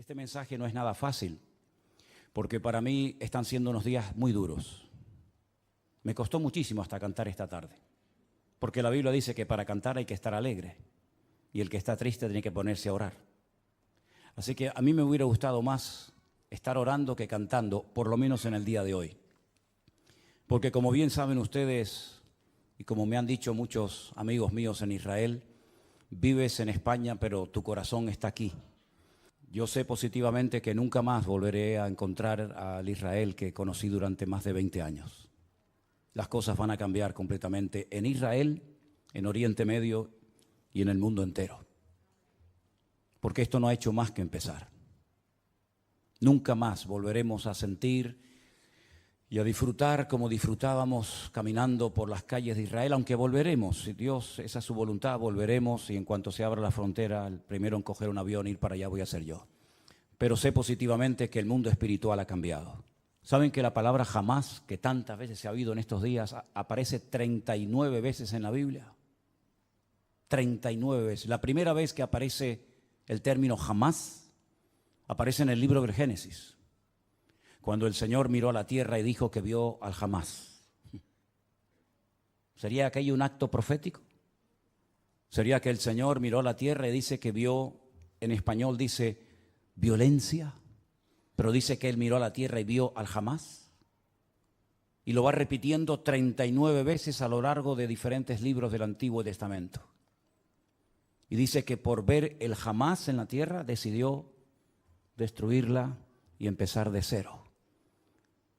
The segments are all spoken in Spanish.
Este mensaje no es nada fácil, porque para mí están siendo unos días muy duros. Me costó muchísimo hasta cantar esta tarde, porque la Biblia dice que para cantar hay que estar alegre, y el que está triste tiene que ponerse a orar. Así que a mí me hubiera gustado más estar orando que cantando, por lo menos en el día de hoy. Porque como bien saben ustedes, y como me han dicho muchos amigos míos en Israel, vives en España, pero tu corazón está aquí. Yo sé positivamente que nunca más volveré a encontrar al Israel que conocí durante más de 20 años. Las cosas van a cambiar completamente en Israel, en Oriente Medio y en el mundo entero. Porque esto no ha hecho más que empezar. Nunca más volveremos a sentir y a disfrutar como disfrutábamos caminando por las calles de Israel, aunque volveremos, si Dios, esa es su voluntad, volveremos y en cuanto se abra la frontera, el primero en coger un avión e ir para allá voy a ser yo. Pero sé positivamente que el mundo espiritual ha cambiado. ¿Saben que la palabra jamás, que tantas veces se ha oído en estos días, aparece 39 veces en la Biblia? 39 veces. La primera vez que aparece el término jamás, aparece en el libro del Génesis, cuando el Señor miró a la tierra y dijo que vio al jamás. ¿Sería aquello un acto profético? ¿Sería que el Señor miró a la tierra y dice que vio, en español dice violencia, pero dice que Él miró a la tierra y vio al jamás? Y lo va repitiendo 39 veces a lo largo de diferentes libros del Antiguo Testamento. Y dice que por ver el jamás en la tierra decidió destruirla y empezar de cero.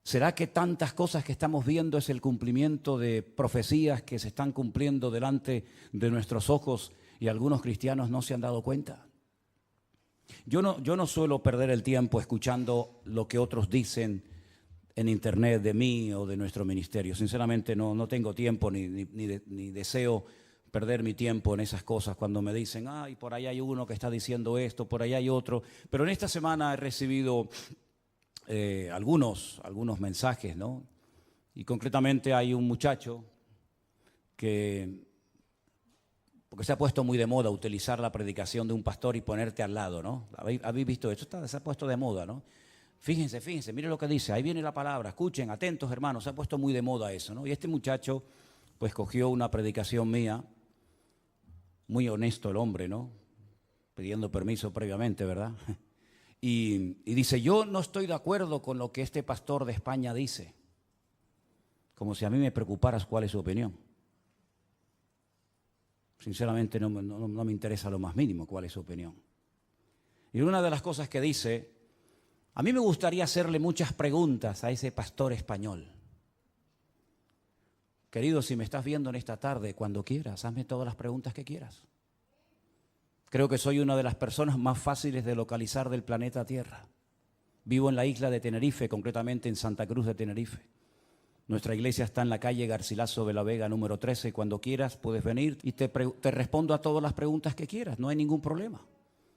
¿Será que tantas cosas que estamos viendo es el cumplimiento de profecías que se están cumpliendo delante de nuestros ojos y algunos cristianos no se han dado cuenta? Yo no suelo perder el tiempo escuchando lo que otros dicen en internet de mí o de nuestro ministerio. Sinceramente no tengo tiempo ni deseo perder mi tiempo en esas cosas cuando me dicen, ay, por ahí hay uno que está diciendo esto, por ahí hay otro. Pero en esta semana he recibido algunos mensajes, ¿no? Y concretamente hay un muchacho porque se ha puesto muy de moda utilizar la predicación de un pastor y ponerte al lado, ¿no? ¿Habéis visto esto? Se ha puesto de moda, ¿no? Fíjense, miren lo que dice, ahí viene la palabra, escuchen, atentos hermanos, se ha puesto muy de moda eso, ¿no? Y este muchacho pues cogió una predicación mía, muy honesto el hombre, ¿no? Pidiendo permiso previamente, ¿verdad? Y dice, yo no estoy de acuerdo con lo que este pastor de España dice. Como si a mí me preocuparas cuál es su opinión. Sinceramente no me interesa lo más mínimo cuál es su opinión. Y una de las cosas que dice, a mí me gustaría hacerle muchas preguntas a ese pastor español. Querido, si me estás viendo en esta tarde, cuando quieras, hazme todas las preguntas que quieras. Creo que soy una de las personas más fáciles de localizar del planeta Tierra. Vivo en la isla de Tenerife, concretamente en Santa Cruz de Tenerife. Nuestra iglesia está en la calle Garcilaso de la Vega, número 13. Cuando quieras puedes venir y te respondo a todas las preguntas que quieras, no hay ningún problema.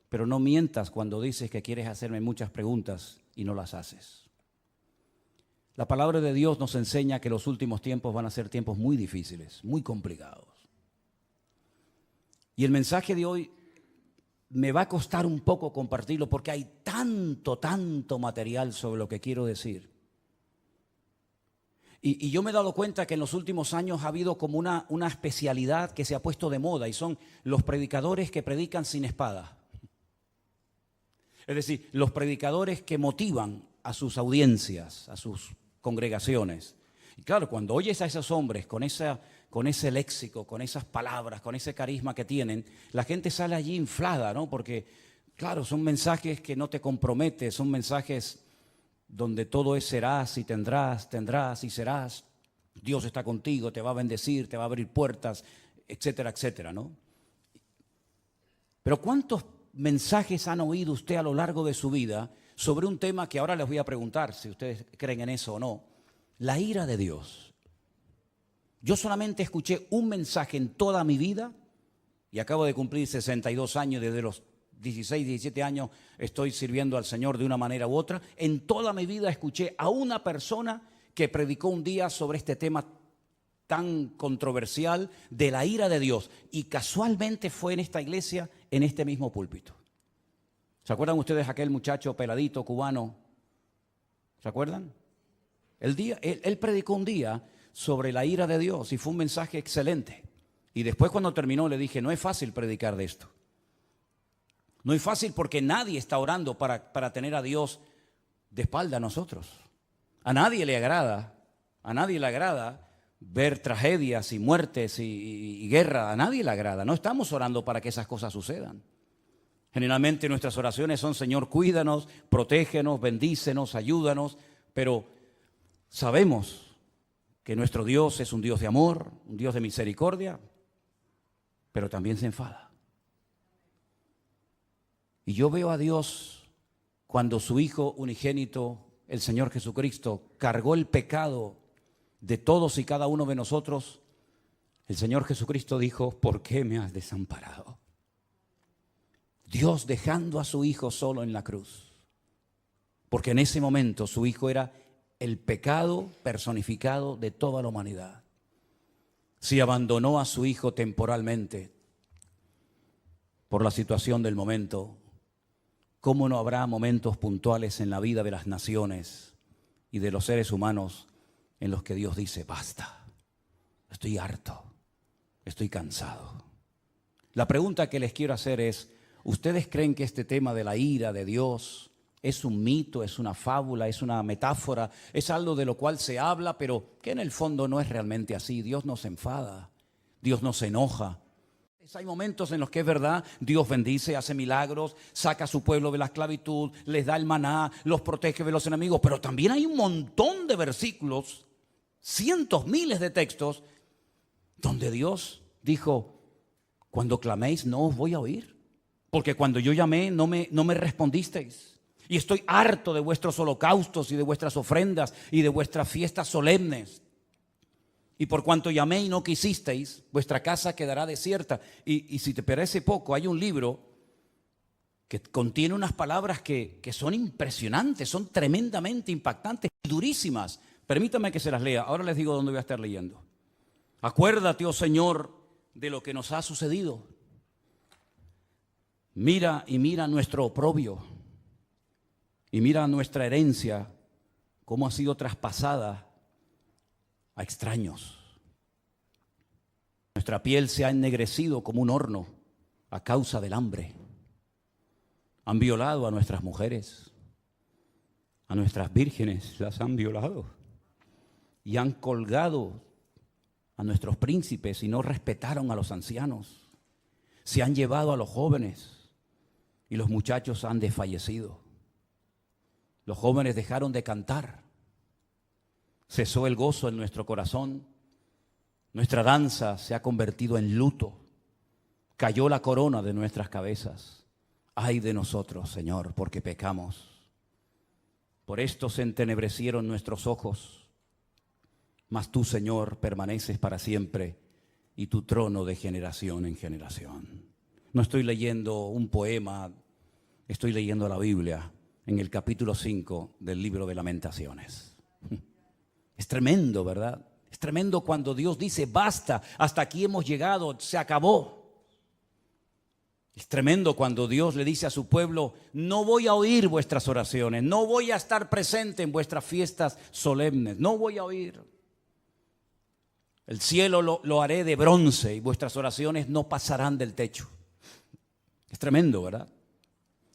Pero no mientas cuando dices que quieres hacerme muchas preguntas y no las haces. La palabra de Dios nos enseña que los últimos tiempos van a ser tiempos muy difíciles, muy complicados. Y el mensaje de hoy me va a costar un poco compartirlo porque hay tanto material sobre lo que quiero decir. Y yo me he dado cuenta que en los últimos años ha habido como una especialidad que se ha puesto de moda y son los predicadores que predican sin espada. Es decir, los predicadores que motivan a sus audiencias, a sus congregaciones. Y claro, cuando oyes a esos hombres con ese léxico, con esas palabras, con ese carisma que tienen, la gente sale allí inflada, ¿no? Porque, claro, son mensajes que no te comprometen, son mensajes donde todo es serás y tendrás y serás. Dios está contigo, te va a bendecir, te va a abrir puertas, etcétera, etcétera, ¿no? Pero ¿cuántos mensajes han oído usted a lo largo de su vida sobre un tema que ahora les voy a preguntar si ustedes creen en eso o no? La ira de Dios. Yo solamente escuché un mensaje en toda mi vida y acabo de cumplir 62 años, desde los 16, 17 años estoy sirviendo al Señor de una manera u otra. En toda mi vida escuché a una persona que predicó un día sobre este tema tan controversial de la ira de Dios y casualmente fue en esta iglesia, en este mismo púlpito. ¿Se acuerdan ustedes aquel muchacho peladito cubano? ¿Se acuerdan? Él predicó un día sobre la ira de Dios y fue un mensaje excelente. Y después cuando terminó le dije, no es fácil predicar de esto. No es fácil porque nadie está orando para tener a Dios de espalda a nosotros. A nadie le agrada ver tragedias y muertes y guerra. A nadie le agrada. No estamos orando para que esas cosas sucedan. Generalmente nuestras oraciones son, Señor, cuídanos, protégenos, bendícenos, ayúdanos. Pero sabemos que nuestro Dios es un Dios de amor, un Dios de misericordia, pero también se enfada. Y yo veo a Dios cuando su Hijo unigénito, el Señor Jesucristo, cargó el pecado de todos y cada uno de nosotros. El Señor Jesucristo dijo, ¿por qué me has desamparado? Dios dejando a su Hijo solo en la cruz. Porque en ese momento su Hijo era el pecado personificado de toda la humanidad. Si abandonó a su Hijo temporalmente por la situación del momento, ¿cómo no habrá momentos puntuales en la vida de las naciones y de los seres humanos en los que Dios dice, basta, estoy harto, estoy cansado? La pregunta que les quiero hacer es, ¿ustedes creen que este tema de la ira de Dios es un mito, es una fábula, es una metáfora, es algo de lo cual se habla, pero que en el fondo no es realmente así? Dios no se enfada, Dios no se enoja. Hay momentos en los que es verdad, Dios bendice, hace milagros, saca a su pueblo de la esclavitud, les da el maná, los protege de los enemigos, pero también hay un montón de versículos, cientos, miles de textos, donde Dios dijo, cuando claméis no os voy a oír, porque cuando yo llamé no me respondisteis, y estoy harto de vuestros holocaustos y de vuestras ofrendas y de vuestras fiestas solemnes. Y por cuanto llamé y no quisisteis, vuestra casa quedará desierta. Y si te parece poco, hay un libro que contiene unas palabras que son impresionantes, son tremendamente impactantes y durísimas. Permítame que se las lea. Ahora les digo dónde voy a estar leyendo. Acuérdate, oh Señor, de lo que nos ha sucedido. Mira nuestro oprobio. Y mira nuestra herencia, cómo ha sido traspasada a extraños. Nuestra piel se ha ennegrecido como un horno a causa del hambre. Han violado a nuestras mujeres, a nuestras vírgenes las han violado y han colgado a nuestros príncipes y no respetaron a los ancianos. Se han llevado a los jóvenes y los muchachos han desfallecido. Los jóvenes dejaron de cantar. Cesó el gozo en nuestro corazón. Nuestra danza se ha convertido en luto. Cayó la corona de nuestras cabezas. Ay de nosotros, Señor, porque pecamos. Por esto se entenebrecieron nuestros ojos. Mas tú, Señor, permaneces para siempre y tu trono de generación en generación. No estoy leyendo un poema, estoy leyendo la Biblia en el capítulo 5 del libro de Lamentaciones. Es tremendo, ¿verdad? Es tremendo cuando Dios dice, basta, hasta aquí hemos llegado, se acabó. Es tremendo cuando Dios le dice a su pueblo, no voy a oír vuestras oraciones, no voy a estar presente en vuestras fiestas solemnes, no voy a oír. El cielo lo haré de bronce y vuestras oraciones no pasarán del techo. Es tremendo, ¿verdad?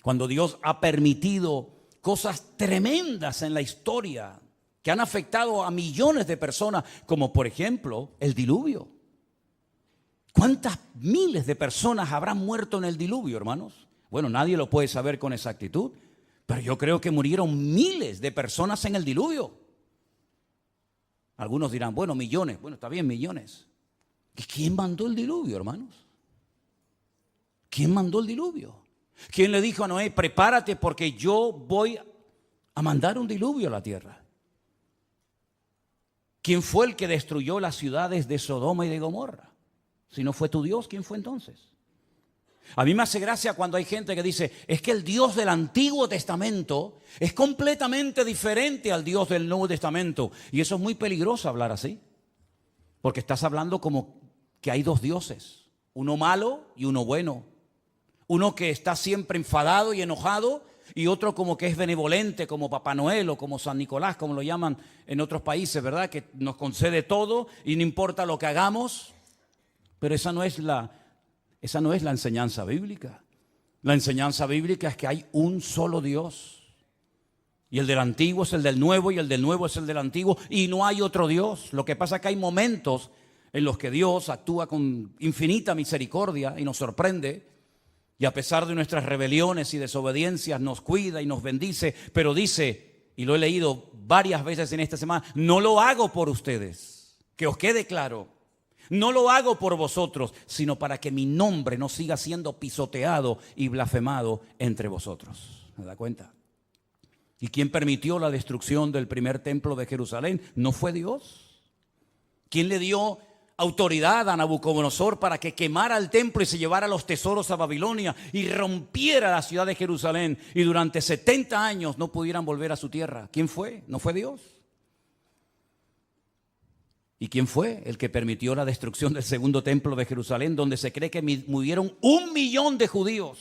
Cuando Dios ha permitido cosas tremendas en la historia que han afectado a millones de personas, como por ejemplo el diluvio. ¿Cuántas miles de personas habrán muerto en el diluvio, hermanos? Bueno, nadie lo puede saber con exactitud, pero yo creo que murieron miles de personas en el diluvio. Algunos dirán, bueno, millones. Bueno, está bien, millones. ¿Y quién mandó el diluvio, hermanos? ¿Quién mandó el diluvio? ¿Quién le dijo a Noé, prepárate porque yo voy a mandar un diluvio a la tierra? ¿Quién fue el que destruyó las ciudades de Sodoma y de Gomorra? Si no fue tu Dios, ¿quién fue entonces? A mí me hace gracia cuando hay gente que dice, es que el Dios del Antiguo Testamento es completamente diferente al Dios del Nuevo Testamento. Y eso es muy peligroso hablar así, porque estás hablando como que hay dos dioses, uno malo y uno bueno, Uno que está siempre enfadado y enojado, y otro como que es benevolente, como Papá Noel o como San Nicolás, como lo llaman en otros países, ¿verdad? Que nos concede todo y no importa lo que hagamos. Pero esa no es la enseñanza bíblica. La enseñanza bíblica es que hay un solo Dios. Y el del antiguo es el del nuevo, y el del nuevo es el del antiguo, y no hay otro Dios. Lo que pasa es que hay momentos en los que Dios actúa con infinita misericordia y nos sorprende. Y a pesar de nuestras rebeliones y desobediencias nos cuida y nos bendice, pero dice, y lo he leído varias veces en esta semana, no lo hago por ustedes, que os quede claro, no lo hago por vosotros, sino para que mi nombre no siga siendo pisoteado y blasfemado entre vosotros. ¿Me da cuenta? ¿Y quién permitió la destrucción del primer templo de Jerusalén? ¿No fue Dios? ¿Quién le dio autoridad a Nabucodonosor para que quemara el templo y se llevara los tesoros a Babilonia y rompiera la ciudad de Jerusalén y durante 70 años no pudieran volver a su tierra? ¿Quién fue? ¿No fue Dios? ¿Y quién fue el que permitió la destrucción del segundo templo de Jerusalén, donde se cree que murieron 1 millón de judíos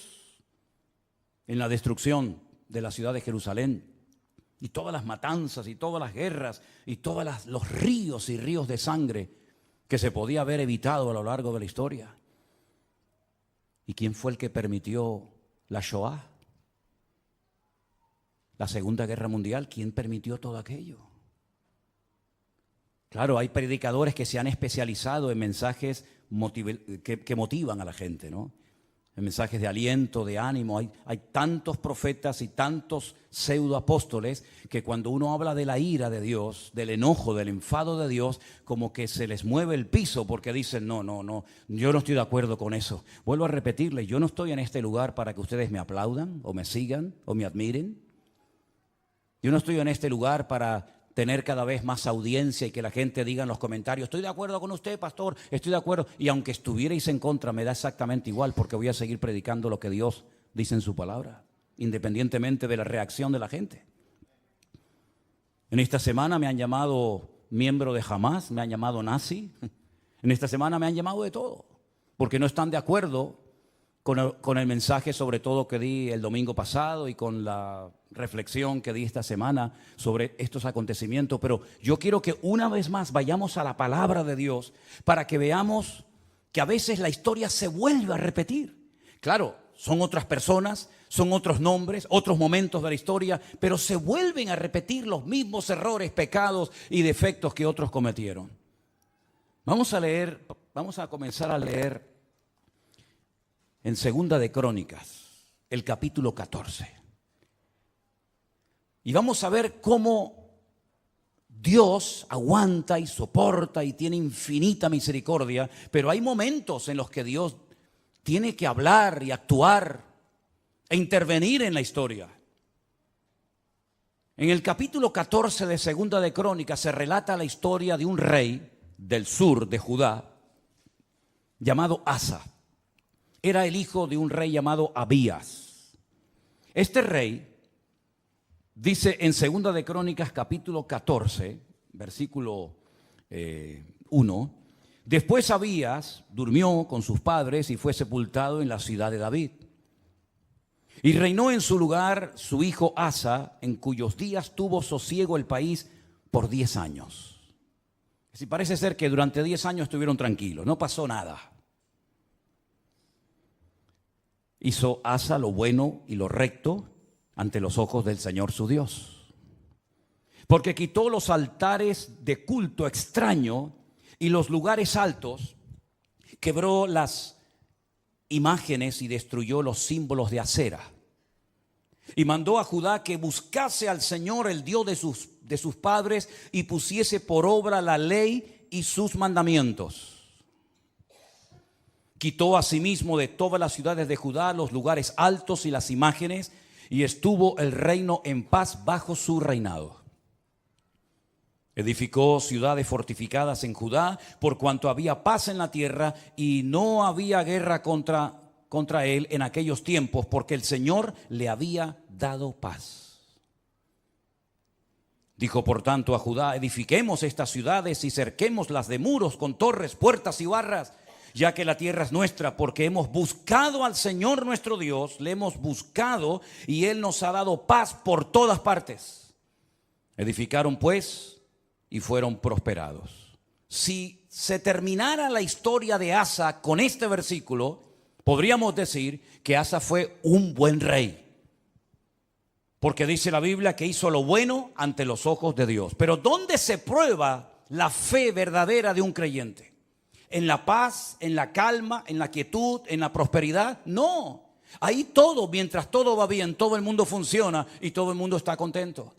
en la destrucción de la ciudad de Jerusalén? Y todas las matanzas y todas las guerras y todos los ríos y ríos de sangre que se podía haber evitado a lo largo de la historia. ¿Y quién fue el que permitió la Shoah? La Segunda Guerra Mundial. ¿Quién permitió todo aquello? Claro, hay predicadores que se han especializado en mensajes que motivan a la gente, ¿no? En mensajes de aliento, de ánimo. Hay tantos profetas y tantos pseudoapóstoles que cuando uno habla de la ira de Dios, del enojo, del enfado de Dios, como que se les mueve el piso porque dicen, no, yo no estoy de acuerdo con eso. Vuelvo a repetirles, yo no estoy en este lugar para que ustedes me aplaudan o me sigan o me admiren. Yo no estoy en este lugar para tener cada vez más audiencia y que la gente diga en los comentarios, estoy de acuerdo con usted, pastor, estoy de acuerdo. Y aunque estuvierais en contra, me da exactamente igual porque voy a seguir predicando lo que Dios dice en su palabra, independientemente de la reacción de la gente. En esta semana me han llamado miembro de Hamas, me han llamado nazi. En esta semana me han llamado de todo, porque no están de acuerdo con el mensaje sobre todo que di el domingo pasado y con la reflexión que di esta semana sobre estos acontecimientos. Pero yo quiero que una vez más vayamos a la palabra de Dios para que veamos que a veces la historia se vuelve a repetir. Claro, son otras personas, son otros nombres, otros momentos de la historia, pero se vuelven a repetir los mismos errores, pecados y defectos que otros cometieron. Vamos a comenzar a leer en Segunda de Crónicas, el capítulo 14. Y vamos a ver cómo Dios aguanta y soporta y tiene infinita misericordia, pero hay momentos en los que Dios tiene que hablar y actuar e intervenir en la historia. En el capítulo 14 de Segunda de Crónicas se relata la historia de un rey del sur de Judá llamado Asa. Era el hijo de un rey llamado Abías. Este rey, dice en Segunda de Crónicas capítulo 14, versículo 1, después Abías durmió con sus padres y fue sepultado en la ciudad de David. Y reinó en su lugar su hijo Asa, en cuyos días tuvo sosiego el país por 10 años. Así parece ser que durante 10 años estuvieron tranquilos, no pasó nada. Hizo Asa lo bueno y lo recto ante los ojos del Señor su Dios, porque quitó los altares de culto extraño y los lugares altos, quebró las imágenes y destruyó los símbolos de Acera. Y mandó a Judá que buscase al Señor, el Dios de sus padres, y pusiese por obra la ley y sus mandamientos. Quitó asimismo de todas las ciudades de Judá los lugares altos y las imágenes, y estuvo el reino en paz bajo su reinado. Edificó ciudades fortificadas en Judá, por cuanto había paz en la tierra y no había guerra contra él en aquellos tiempos, porque el Señor le había dado paz. Dijo por tanto a Judá, edifiquemos estas ciudades y cerquémoslas de muros con torres, puertas y barras, ya que la tierra es nuestra, porque hemos buscado al Señor nuestro Dios, le hemos buscado y Él nos ha dado paz por todas partes. Edificaron pues y fueron prosperados. Si se terminara la historia de Asa con este versículo, podríamos decir que Asa fue un buen rey. Porque dice la Biblia que hizo lo bueno ante los ojos de Dios. Pero ¿dónde se prueba la fe verdadera de un creyente? ¿En la paz, en la calma, en la quietud, en la prosperidad? No. Ahí todo, mientras todo va bien, todo el mundo funciona y todo el mundo está contento.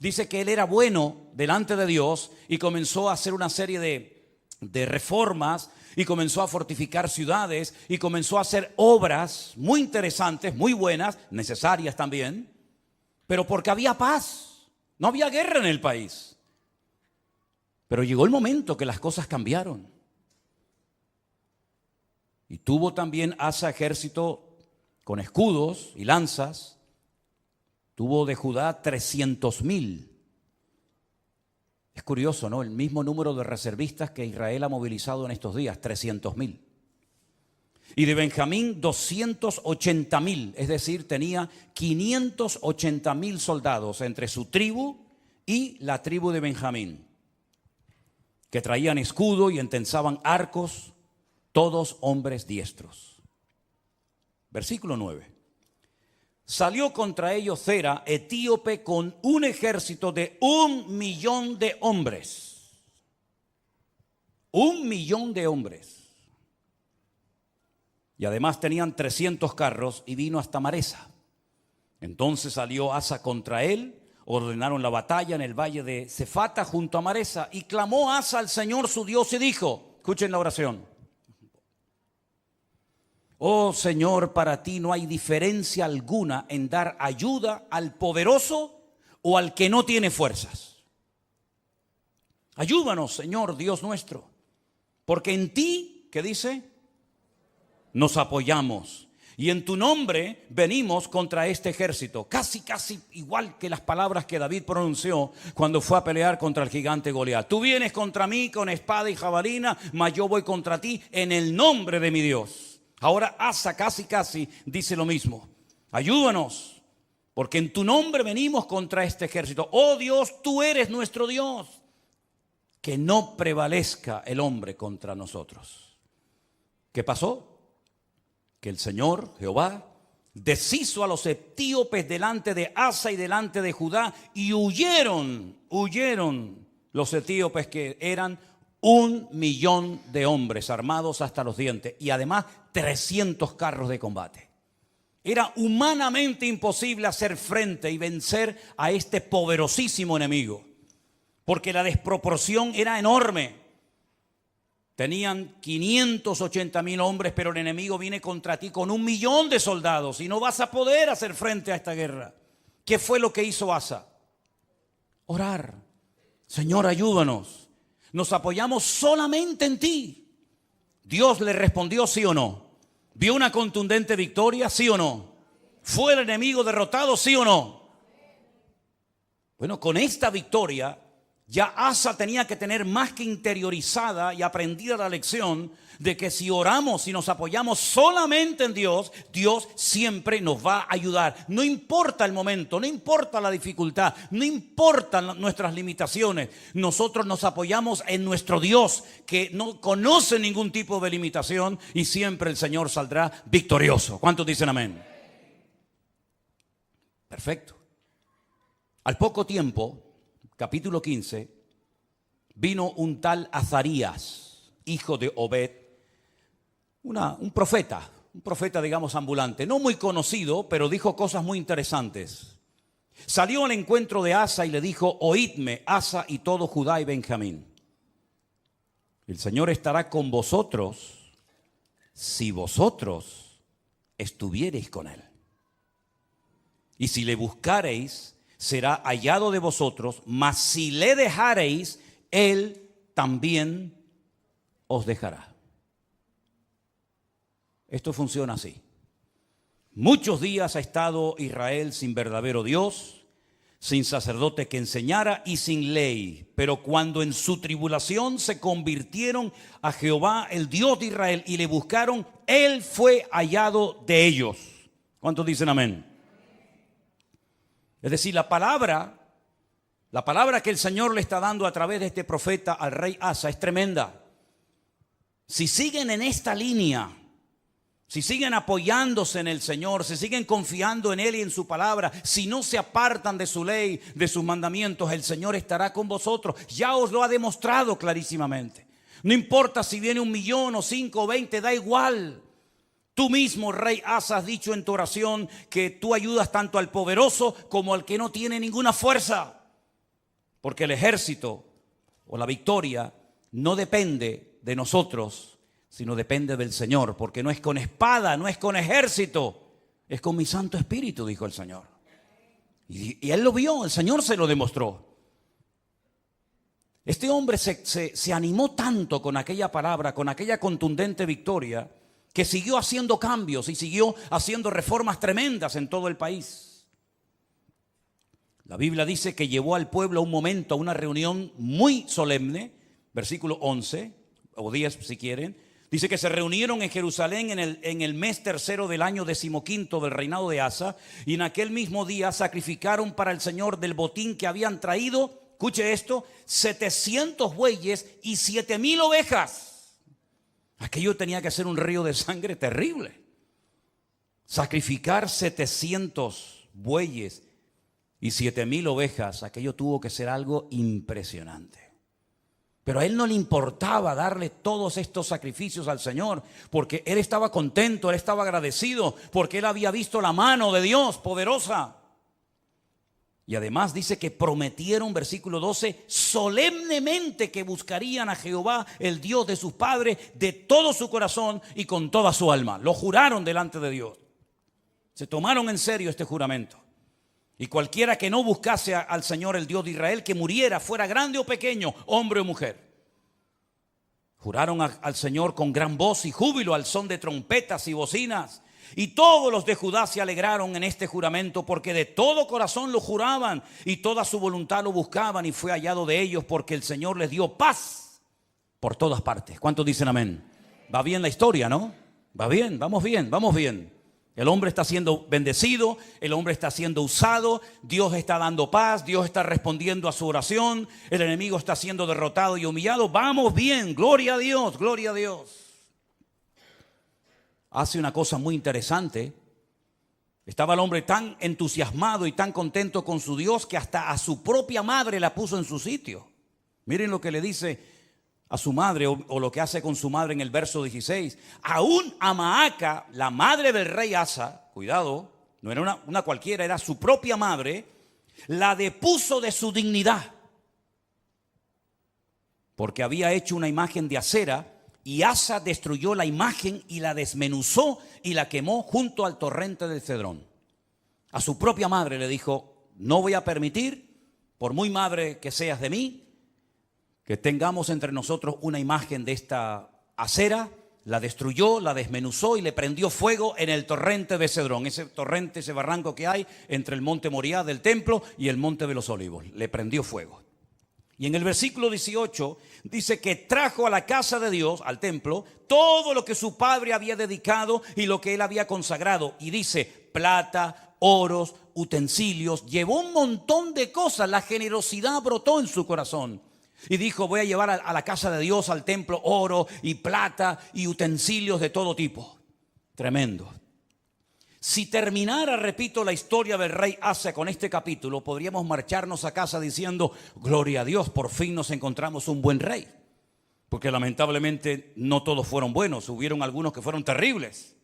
Dice que él era bueno delante de Dios y comenzó a hacer una serie de reformas y comenzó a fortificar ciudades y comenzó a hacer obras muy interesantes, muy buenas, necesarias también. Pero porque había paz, no había guerra en el país. Pero llegó el momento que las cosas cambiaron. Y tuvo también Asa ejército con escudos y lanzas. Tuvo de Judá 300,000. Es curioso, ¿no? El mismo número de reservistas que Israel ha movilizado en estos días, 300,000. Y de Benjamín 280,000, es decir, tenía 580,000 soldados entre su tribu y la tribu de Benjamín, que traían escudo y entensaban arcos, todos hombres diestros. Versículo 9. Salió contra ellos Zera, etíope, con un ejército de 1,000,000 de hombres. 1,000,000 de hombres. Y además tenían 300 carros y vino hasta Maresa. Entonces salió Asa contra él, ordenaron la batalla en el valle de Cefata junto a Maresa, y clamó Asa al Señor su Dios y dijo, escuchen la oración: oh Señor, para ti no hay diferencia alguna en dar ayuda al poderoso o al que no tiene fuerzas. Ayúdanos, Señor Dios nuestro, porque en ti, ¿qué dice?, nos apoyamos, y en tu nombre venimos contra este ejército. Casi igual que las palabras que David pronunció cuando fue a pelear contra el gigante Goliat. Tú vienes contra mí con espada y jabalina, mas yo voy contra ti en el nombre de mi Dios. Ahora Asa casi dice lo mismo. Ayúdanos, porque en tu nombre venimos contra este ejército. Oh Dios, tú eres nuestro Dios. Que no prevalezca el hombre contra nosotros. ¿Qué pasó? Que el Señor, Jehová, deshizo a los etíopes delante de Asa y delante de Judá, y huyeron los etíopes, que eran 1,000,000 de hombres armados hasta los dientes, y además 300 carros de combate. Era humanamente imposible hacer frente y vencer a este poderosísimo enemigo, porque la desproporción era enorme. Tenían 580,000 hombres, pero el enemigo viene contra ti con 1,000,000 de soldados y no vas a poder hacer frente a esta guerra. ¿Qué fue lo que hizo Asa? Orar. Señor, ayúdanos. Nos apoyamos solamente en ti. Dios le respondió sí o no. ¿Vio una contundente victoria? Sí o no. ¿Fue el enemigo derrotado? Sí o no. Bueno, con esta victoria ya Asa tenía que tener más que interiorizada y aprendida la lección de que si oramos y nos apoyamos solamente en Dios, Dios siempre nos va a ayudar. No importa el momento, no importa la dificultad, no importan nuestras limitaciones. Nosotros nos apoyamos en nuestro Dios, que no conoce ningún tipo de limitación, y siempre el Señor saldrá victorioso. ¿Cuántos dicen amén? Perfecto. Al poco tiempo, capítulo 15, vino un tal Azarías, hijo de Obed, un profeta digamos ambulante, no muy conocido, pero dijo cosas muy interesantes. Salió al encuentro de Asa y le dijo: oídme, Asa y todo Judá y Benjamín, el Señor estará con vosotros si vosotros estuviereis con él, y si le buscareis, será hallado de vosotros, mas si le dejareis, él también os dejará. Esto funciona así. Muchos días ha estado Israel sin verdadero Dios, sin sacerdote que enseñara y sin ley. Pero cuando en su tribulación se convirtieron a Jehová, el Dios de Israel, y le buscaron, Él fue hallado de ellos. ¿Cuántos dicen amén? Es decir, la palabra que el Señor le está dando a través de este profeta al rey Asa es tremenda. Si siguen en esta línea, si siguen apoyándose en el Señor, si siguen confiando en Él y en su palabra, si no se apartan de su ley, de sus mandamientos, el Señor estará con vosotros. Ya os lo ha demostrado clarísimamente. No importa si viene 1,000,000 o 5 o 20, da igual. Tú mismo, rey Asa, has dicho en tu oración que tú ayudas tanto al poderoso como al que no tiene ninguna fuerza. Porque el ejército o la victoria no depende de nosotros, sino depende del Señor, porque no es con espada, no es con ejército, es con mi Santo Espíritu, dijo el Señor. Y él lo vio, el Señor se lo demostró. Este hombre se animó tanto con aquella palabra, con aquella contundente victoria, que siguió haciendo cambios y siguió haciendo reformas tremendas en todo el país. La Biblia dice que llevó al pueblo a un momento, a una reunión muy solemne, versículo 11, o 10 si quieren. Dice que se reunieron en Jerusalén en el mes tercero del año 15º del reinado de Asa, y en aquel mismo día sacrificaron para el Señor del botín que habían traído, escuche esto, 700 bueyes y 7,000 ovejas. Aquello tenía que ser un río de sangre terrible. Sacrificar 700 bueyes y 7,000 ovejas, aquello tuvo que ser algo impresionante. Pero a él no le importaba darle todos estos sacrificios al Señor, porque él estaba contento, él estaba agradecido, porque él había visto la mano de Dios poderosa. Y además dice que prometieron, versículo 12, solemnemente que buscarían a Jehová, el Dios de sus padres, de todo su corazón y con toda su alma. Lo juraron delante de Dios. Se tomaron en serio este juramento. Y cualquiera que no buscase al Señor, el Dios de Israel, que muriera, fuera grande o pequeño, hombre o mujer. Juraron al Señor con gran voz y júbilo, al son de trompetas y bocinas. Y todos los de Judá se alegraron en este juramento, porque de todo corazón lo juraban y toda su voluntad lo buscaban, y fue hallado de ellos, porque el Señor les dio paz por todas partes. ¿Cuántos dicen amén? Va bien la historia, ¿no? Va bien, vamos bien, vamos bien. El hombre está siendo bendecido, el hombre está siendo usado, Dios está dando paz, Dios está respondiendo a su oración, el enemigo está siendo derrotado y humillado. Vamos bien, gloria a Dios, gloria a Dios. Hace una cosa muy interesante. Estaba el hombre tan entusiasmado y tan contento con su Dios que hasta a su propia madre la puso en su sitio. Miren lo que le dice a su madre, o lo que hace con su madre en el verso 16. Aún a Maaca, la madre del rey Asa, cuidado, no era una cualquiera, era su propia madre, la depuso de su dignidad, porque había hecho una imagen de acera, y Asa destruyó la imagen y la desmenuzó y la quemó junto al torrente del Cedrón. A su propia madre le dijo: no voy a permitir, por muy madre que seas de mí, que tengamos entre nosotros una imagen de esta acera. La destruyó, la desmenuzó y le prendió fuego en el torrente de Cedrón. Ese torrente, ese barranco que hay entre el monte Moriah del templo y el monte de los olivos. Le prendió fuego. Y en el versículo 18 dice que trajo a la casa de Dios, al templo, todo lo que su padre había dedicado y lo que él había consagrado. Y dice: plata, oros, utensilios. Llevó un montón de cosas. La generosidad brotó en su corazón. Y dijo: voy a llevar a la casa de Dios, al templo, oro y plata y utensilios de todo tipo. Tremendo. Si terminara, repito, la historia del rey Asa con este capítulo, podríamos marcharnos a casa diciendo: gloria a Dios, por fin nos encontramos un buen rey. Porque lamentablemente no todos fueron buenos, hubieron algunos que fueron terribles.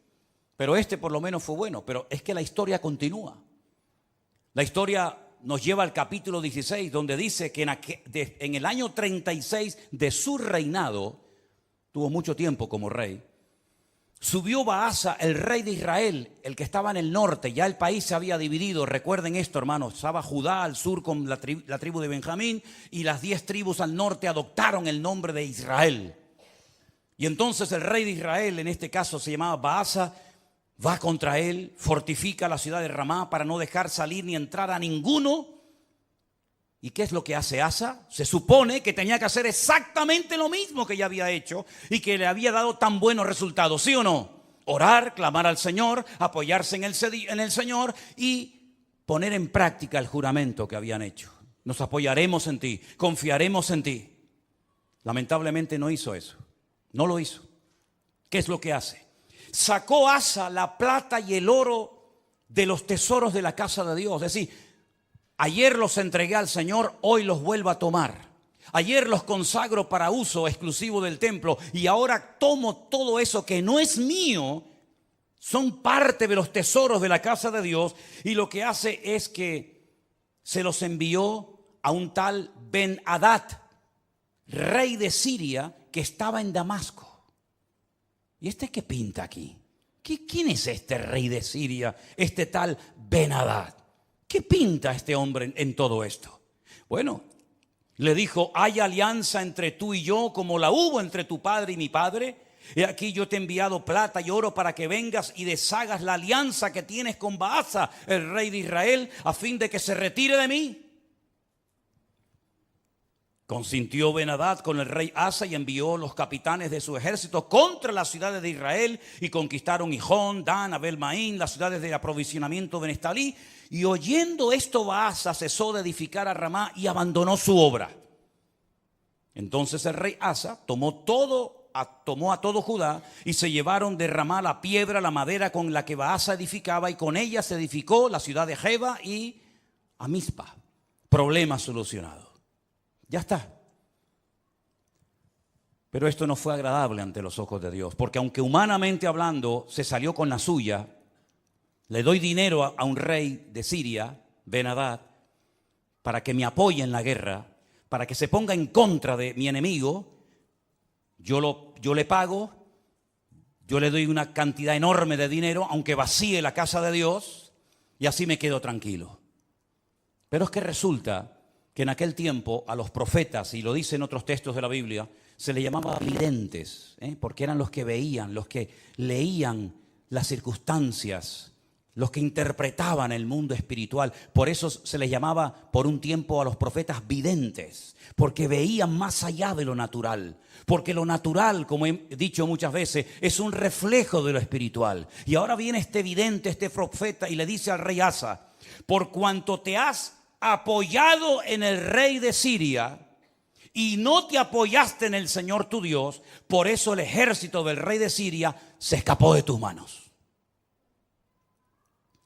Pero este por lo menos fue bueno. Pero es que la historia continúa. La historia nos lleva al capítulo 16, donde dice que en el año 36 de su reinado, tuvo mucho tiempo como rey, subió Baasa, el rey de Israel, el que estaba en el norte. Ya el país se había dividido. Recuerden esto, hermanos. Estaba Judá al sur con la tribu de Benjamín, y las 10 tribus al norte adoptaron el nombre de Israel. Y entonces el rey de Israel, en este caso se llamaba Baasa, va contra él, fortifica la ciudad de Ramá para no dejar salir ni entrar a ninguno ¿Y qué es lo que hace Asa? Se supone que tenía que hacer exactamente lo mismo que ya había hecho y que le había dado tan buenos resultados, ¿sí o no? Orar, clamar al Señor, apoyarse en el Señor y poner en práctica el juramento que habían hecho. Nos apoyaremos en ti, confiaremos en ti. Lamentablemente no hizo eso, no lo hizo. ¿Qué es lo que hace? Sacó Asa la plata y el oro de los tesoros de la casa de Dios. Es decir, ayer los entregué al Señor, hoy los vuelvo a tomar. Ayer los consagro para uso exclusivo del templo y ahora tomo todo eso que no es mío, son parte de los tesoros de la casa de Dios, y lo que hace es que se los envió a un tal Ben-Hadad, rey de Siria, que estaba en Damasco. ¿Y este qué pinta aquí? ¿Quién es este rey de Siria, este tal Ben-Hadad? ¿Qué pinta este hombre en todo esto? Bueno, le dijo: hay alianza entre tú y yo como la hubo entre tu padre y mi padre. Y aquí yo te he enviado plata y oro para que vengas y deshagas la alianza que tienes con Baasa, el rey de Israel, a fin de que se retire de mí. Consintió Ben-Hadad con el rey Asa y envió los capitanes de su ejército contra las ciudades de Israel y conquistaron Gijón, Dan, Abel-Maín, las ciudades de aprovisionamiento de Neftalí. Y oyendo esto, Baasa cesó de edificar a Ramá y abandonó su obra. Entonces el rey Asa tomó a todo Judá y se llevaron de Ramá la piedra, la madera con la que Baasa edificaba, y con ella se edificó la ciudad de Jeba y a Mizpa. Problema solucionado. Ya está. Pero esto no fue agradable ante los ojos de Dios, porque aunque humanamente hablando se salió con la suya, le doy dinero a un rey de Siria, Ben-Hadad, para que me apoye en la guerra, para que se ponga en contra de mi enemigo. Yo le pago, yo le doy una cantidad enorme de dinero, aunque vacíe la casa de Dios, y así me quedo tranquilo. Pero es que resulta que en aquel tiempo a los profetas, y lo dicen otros textos de la Biblia, se les llamaba videntes, porque eran los que veían, los que leían las circunstancias, los que interpretaban el mundo espiritual. Por eso se les llamaba por un tiempo a los profetas videntes, porque veían más allá de lo natural. Porque lo natural, como he dicho muchas veces, es un reflejo de lo espiritual. Y ahora viene este vidente, este profeta, y le dice al rey Asa: por cuanto te has apoyado en el rey de Siria y no te apoyaste en el Señor tu Dios, por eso el ejército del rey de Siria se escapó de tus manos.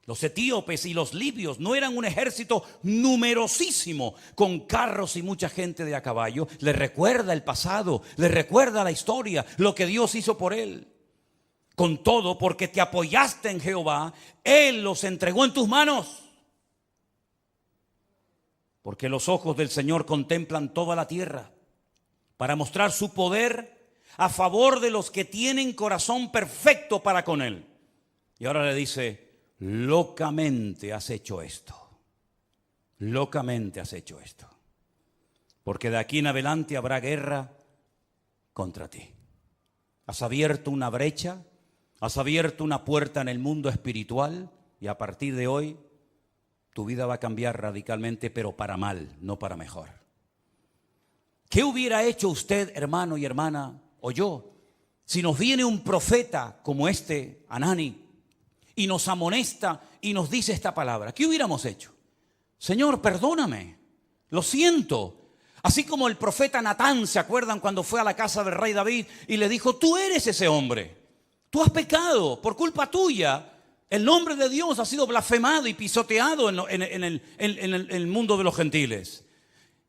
Los etíopes y los libios no eran un ejército numerosísimo con carros y mucha gente de a caballo. Le recuerda el pasado, le recuerda la historia, lo que Dios hizo por él. Con todo, porque te apoyaste en Jehová, Él los entregó en tus manos. Porque los ojos del Señor contemplan toda la tierra para mostrar su poder a favor de los que tienen corazón perfecto para con Él. Y ahora le dice: locamente has hecho esto. Locamente has hecho esto. Porque de aquí en adelante habrá guerra contra ti. Has abierto una brecha, has abierto una puerta en el mundo espiritual, y a partir de hoy tu vida va a cambiar radicalmente, pero para mal, no para mejor. ¿Qué hubiera hecho usted, hermano y hermana, o yo, si nos viene un profeta como este, Hanani, y nos amonesta y nos dice esta palabra? ¿Qué hubiéramos hecho? Señor, perdóname, lo siento. Así como el profeta Natán, ¿se acuerdan cuando fue a la casa del rey David y le dijo: tú eres ese hombre, tú has pecado, por culpa tuya el nombre de Dios ha sido blasfemado y pisoteado en el mundo de los gentiles?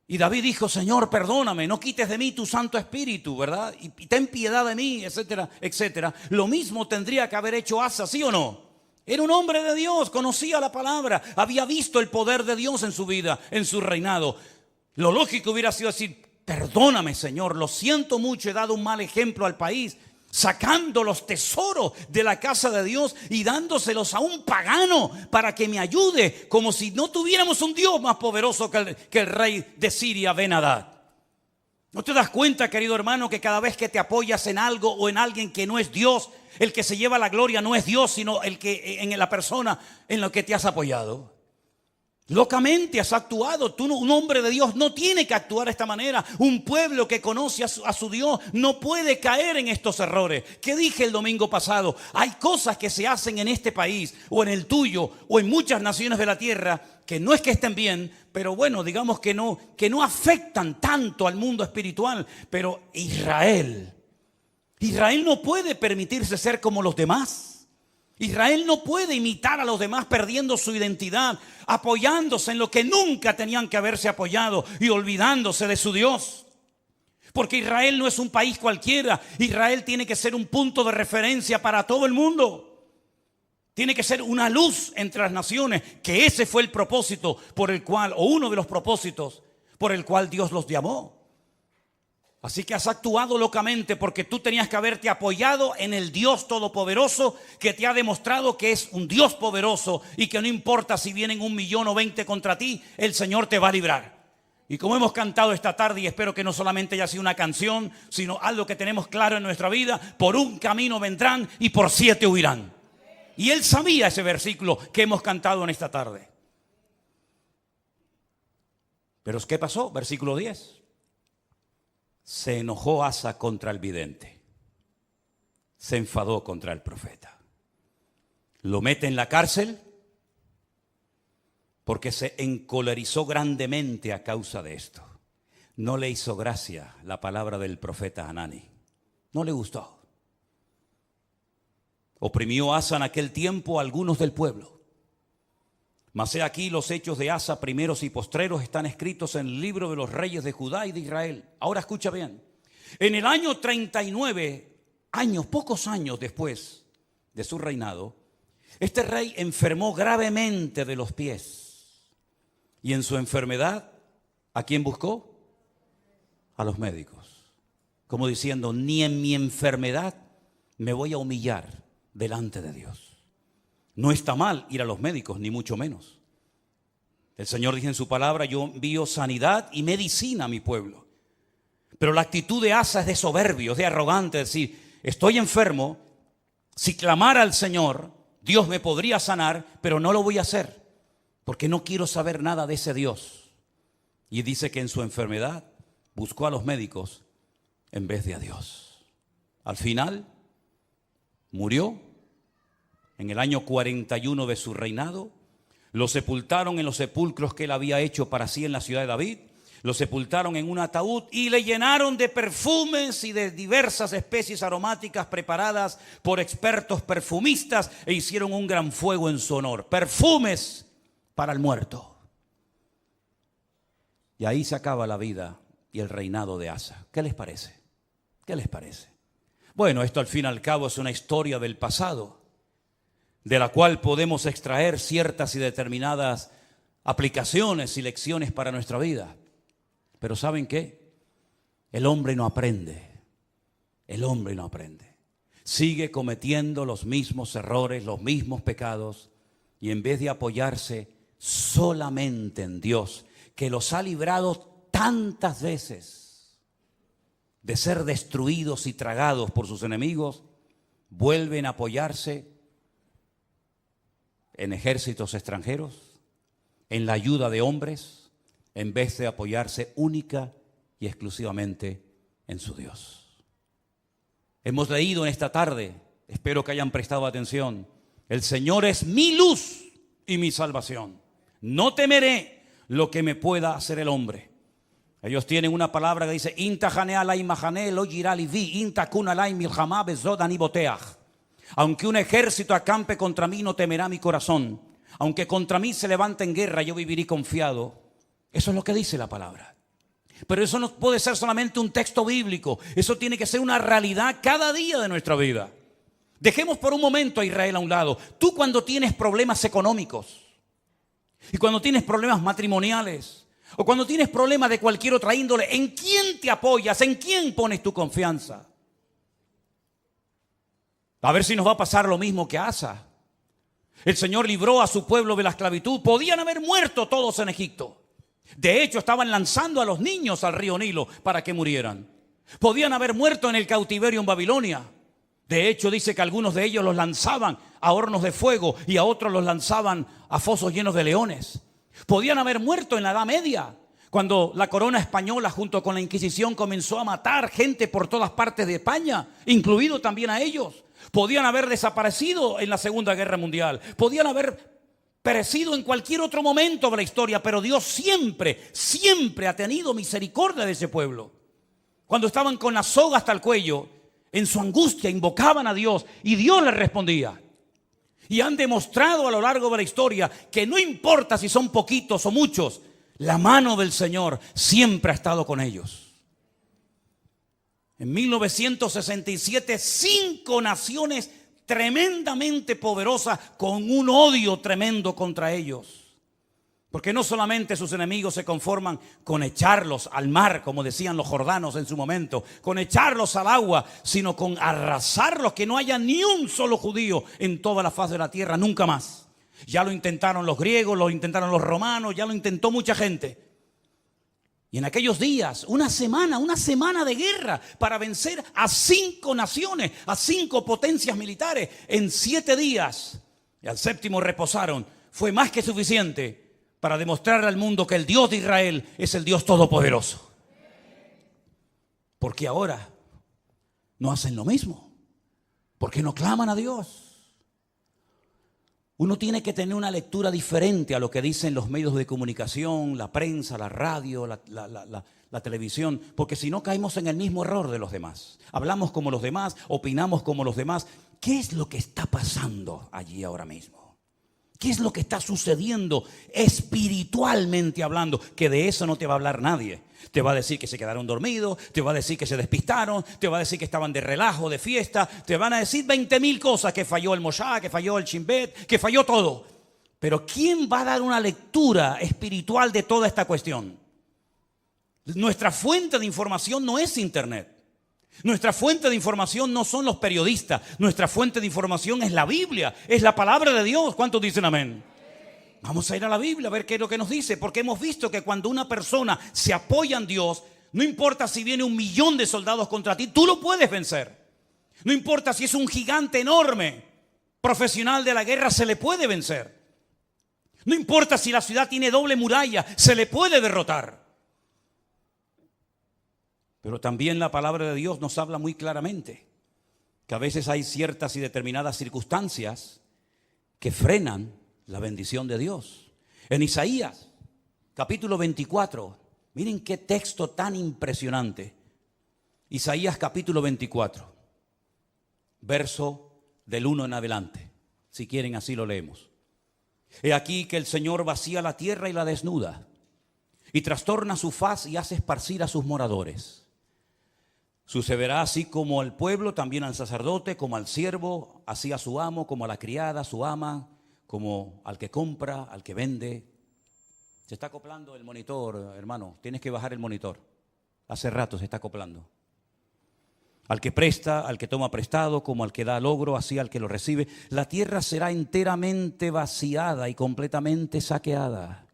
Y David dijo: Señor, perdóname, no quites de mí tu Santo Espíritu, ¿verdad? Y ten piedad de mí, etcétera, etcétera. Lo mismo tendría que haber hecho Asa, ¿sí o no? Era un hombre de Dios, conocía la palabra, había visto el poder de Dios en su vida, en su reinado. Lo lógico hubiera sido decir: perdóname, Señor, lo siento mucho, he dado un mal ejemplo al país, sacando los tesoros de la casa de Dios y dándoselos a un pagano para que me ayude, como si no tuviéramos un Dios más poderoso que el rey de Siria, Ben-Hadad. ¿No te das cuenta, querido hermano, que cada vez que te apoyas en algo o en alguien que no es Dios, el que se lleva la gloria no es Dios, sino el que en la persona en la que te has apoyado? Locamente has actuado. Tú, un hombre de Dios, no tiene que actuar de esta manera. Un pueblo que conoce a su Dios no puede caer en estos errores. ¿Qué dije el domingo pasado? Hay cosas que se hacen en este país, o en el tuyo, o en muchas naciones de la tierra, que no es que estén bien, pero bueno, digamos que no afectan tanto al mundo espiritual. Pero Israel no puede permitirse ser como los demás. Israel no puede imitar a los demás perdiendo su identidad, apoyándose en lo que nunca tenían que haberse apoyado y olvidándose de su Dios. Porque Israel no es un país cualquiera. Israel tiene que ser un punto de referencia para todo el mundo. Tiene que ser una luz entre las naciones, que ese fue el propósito por el cual, o uno de los propósitos por el cual Dios los llamó. Así que has actuado locamente porque tú tenías que haberte apoyado en el Dios Todopoderoso, que te ha demostrado que es un Dios poderoso y que no importa si vienen 1 millón o 20 contra ti, el Señor te va a librar. Y como hemos cantado esta tarde, y espero que no solamente haya sido una canción, sino algo que tenemos claro en nuestra vida: por un camino vendrán y por 7 huirán. Y él sabía ese versículo que hemos cantado en esta tarde. Pero ¿qué pasó? Versículo 10. Se enojó Asa contra el vidente. Se enfadó contra el profeta. Lo mete en la cárcel porque se encolerizó grandemente a causa de esto. No le hizo gracia la palabra del profeta Hanani. No le gustó. Oprimió Asa en aquel tiempo a algunos del pueblo. Mas he aquí, los hechos de Asa, primeros y postreros, están escritos en el libro de los reyes de Judá y de Israel. Ahora escucha bien. En el año 39, pocos años después de su reinado, este rey enfermó gravemente de los pies. Y en su enfermedad, ¿a quién buscó? A los médicos. Como diciendo, ni en mi enfermedad me voy a humillar delante de Dios. No está mal ir a los médicos, ni mucho menos. El Señor dice en su palabra: yo envío sanidad y medicina a mi pueblo. Pero la actitud de Asa es de soberbio, es de arrogante, es decir, estoy enfermo, si clamara al Señor, Dios me podría sanar, pero no lo voy a hacer, porque no quiero saber nada de ese Dios. Y dice que en su enfermedad buscó a los médicos en vez de a Dios. Al final, murió. En el año 41 de su reinado, lo sepultaron en los sepulcros que él había hecho para sí en la ciudad de David. Lo sepultaron en un ataúd y le llenaron de perfumes y de diversas especies aromáticas preparadas por expertos perfumistas, e hicieron un gran fuego en su honor. Perfumes para el muerto. Y ahí se acaba la vida y el reinado de Asa. ¿Qué les parece? ¿Qué les parece? Bueno, esto al fin y al cabo es una historia del pasado, de la cual podemos extraer ciertas y determinadas aplicaciones y lecciones para nuestra vida. Pero ¿saben qué? El hombre no aprende. El hombre no aprende. Sigue cometiendo los mismos errores, los mismos pecados, y en vez de apoyarse solamente en Dios, que los ha librado tantas veces de ser destruidos y tragados por sus enemigos, vuelven a apoyarse en ejércitos extranjeros, en la ayuda de hombres, en vez de apoyarse única y exclusivamente en su Dios. Hemos leído en esta tarde, espero que hayan prestado atención: el Señor es mi luz y mi salvación. No temeré lo que me pueda hacer el hombre. Ellos tienen una palabra que dice: aunque un ejército acampe contra mí, no temerá mi corazón. Aunque contra mí se levante en guerra, yo viviré confiado. Eso es lo que dice la palabra. Pero eso no puede ser solamente un texto bíblico. Eso tiene que ser una realidad cada día de nuestra vida. Dejemos por un momento a Israel a un lado. Tú, cuando tienes problemas económicos, y cuando tienes problemas matrimoniales, o cuando tienes problemas de cualquier otra índole, ¿en quién te apoyas? ¿En quién pones tu confianza? A ver si nos va a pasar lo mismo que a Asa. El Señor libró a su pueblo de la esclavitud. Podían haber muerto todos en Egipto. De hecho, estaban lanzando a los niños al río Nilo para que murieran. Podían haber muerto en el cautiverio en Babilonia. De hecho, dice que algunos de ellos los lanzaban a hornos de fuego y a otros los lanzaban a fosos llenos de leones. Podían haber muerto en la Edad Media, cuando la corona española junto con la Inquisición comenzó a matar gente por todas partes de España, incluido también a ellos. Podían haber desaparecido en la Segunda Guerra Mundial. Podían haber perecido en cualquier otro momento de la historia, pero Dios siempre, siempre ha tenido misericordia de ese pueblo. Cuando estaban con la soga hasta el cuello, en su angustia invocaban a Dios y Dios les respondía. Y han demostrado a lo largo de la historia que no importa si son poquitos o muchos, la mano del Señor siempre ha estado con ellos. En 1967, 5 naciones tremendamente poderosas con un odio tremendo contra ellos. Porque no solamente sus enemigos se conforman con echarlos al mar, como decían los jordanos en su momento, con echarlos al agua, sino con arrasarlos, que no haya ni un solo judío en toda la faz de la tierra, nunca más. Ya lo intentaron los griegos, lo intentaron los romanos, ya lo intentó mucha gente. Y en aquellos días, una semana de guerra para vencer a 5 naciones, a 5 potencias militares. En 7 días, y al 7º reposaron, fue más que suficiente para demostrarle al mundo que el Dios de Israel es el Dios todopoderoso. Porque ahora no hacen lo mismo. Porque no claman a Dios. Uno tiene que tener una lectura diferente a lo que dicen los medios de comunicación, la prensa, la radio, la televisión, porque si no caemos en el mismo error de los demás. Hablamos como los demás, opinamos como los demás. ¿Qué es lo que está pasando allí ahora mismo? ¿Qué es lo que está sucediendo espiritualmente hablando? Que de eso no te va a hablar nadie. Te va a decir que se quedaron dormidos, te va a decir que se despistaron, te va a decir que estaban de relajo, de fiesta, te van a decir 20.000 cosas, que falló el Moshá, que falló el Chimbet, que falló todo. Pero ¿quién va a dar una lectura espiritual de toda esta cuestión? Nuestra fuente de información no es Internet. Nuestra fuente de información no son los periodistas. Nuestra fuente de información es la Biblia, es la palabra de Dios. ¿Cuántos dicen amén? Vamos a ir a la Biblia a ver qué es lo que nos dice, porque hemos visto que cuando una persona se apoya en Dios, no importa si viene 1.000.000 de soldados contra ti, tú lo puedes vencer. No importa si es un gigante enorme, profesional de la guerra, se le puede vencer. No importa si la ciudad tiene doble muralla, se le puede derrotar. Pero también la palabra de Dios nos habla muy claramente que a veces hay ciertas y determinadas circunstancias que frenan la bendición de Dios. En Isaías, capítulo 24, miren qué texto tan impresionante. Isaías capítulo 24, verso del 1 en adelante. Si quieren, así lo leemos. He aquí que el Señor vacía la tierra y la desnuda, y trastorna su faz y hace esparcir a sus moradores. Sucederá así como al pueblo, también al sacerdote, como al siervo, así a su amo, como a la criada, a su ama, como al que compra, al que vende. Se está acoplando el monitor, hermano. Tienes que bajar el monitor. Hace rato se está acoplando. Al que presta, al que toma prestado, como al que da logro, así al que lo recibe. La tierra será enteramente vaciada y completamente saqueada,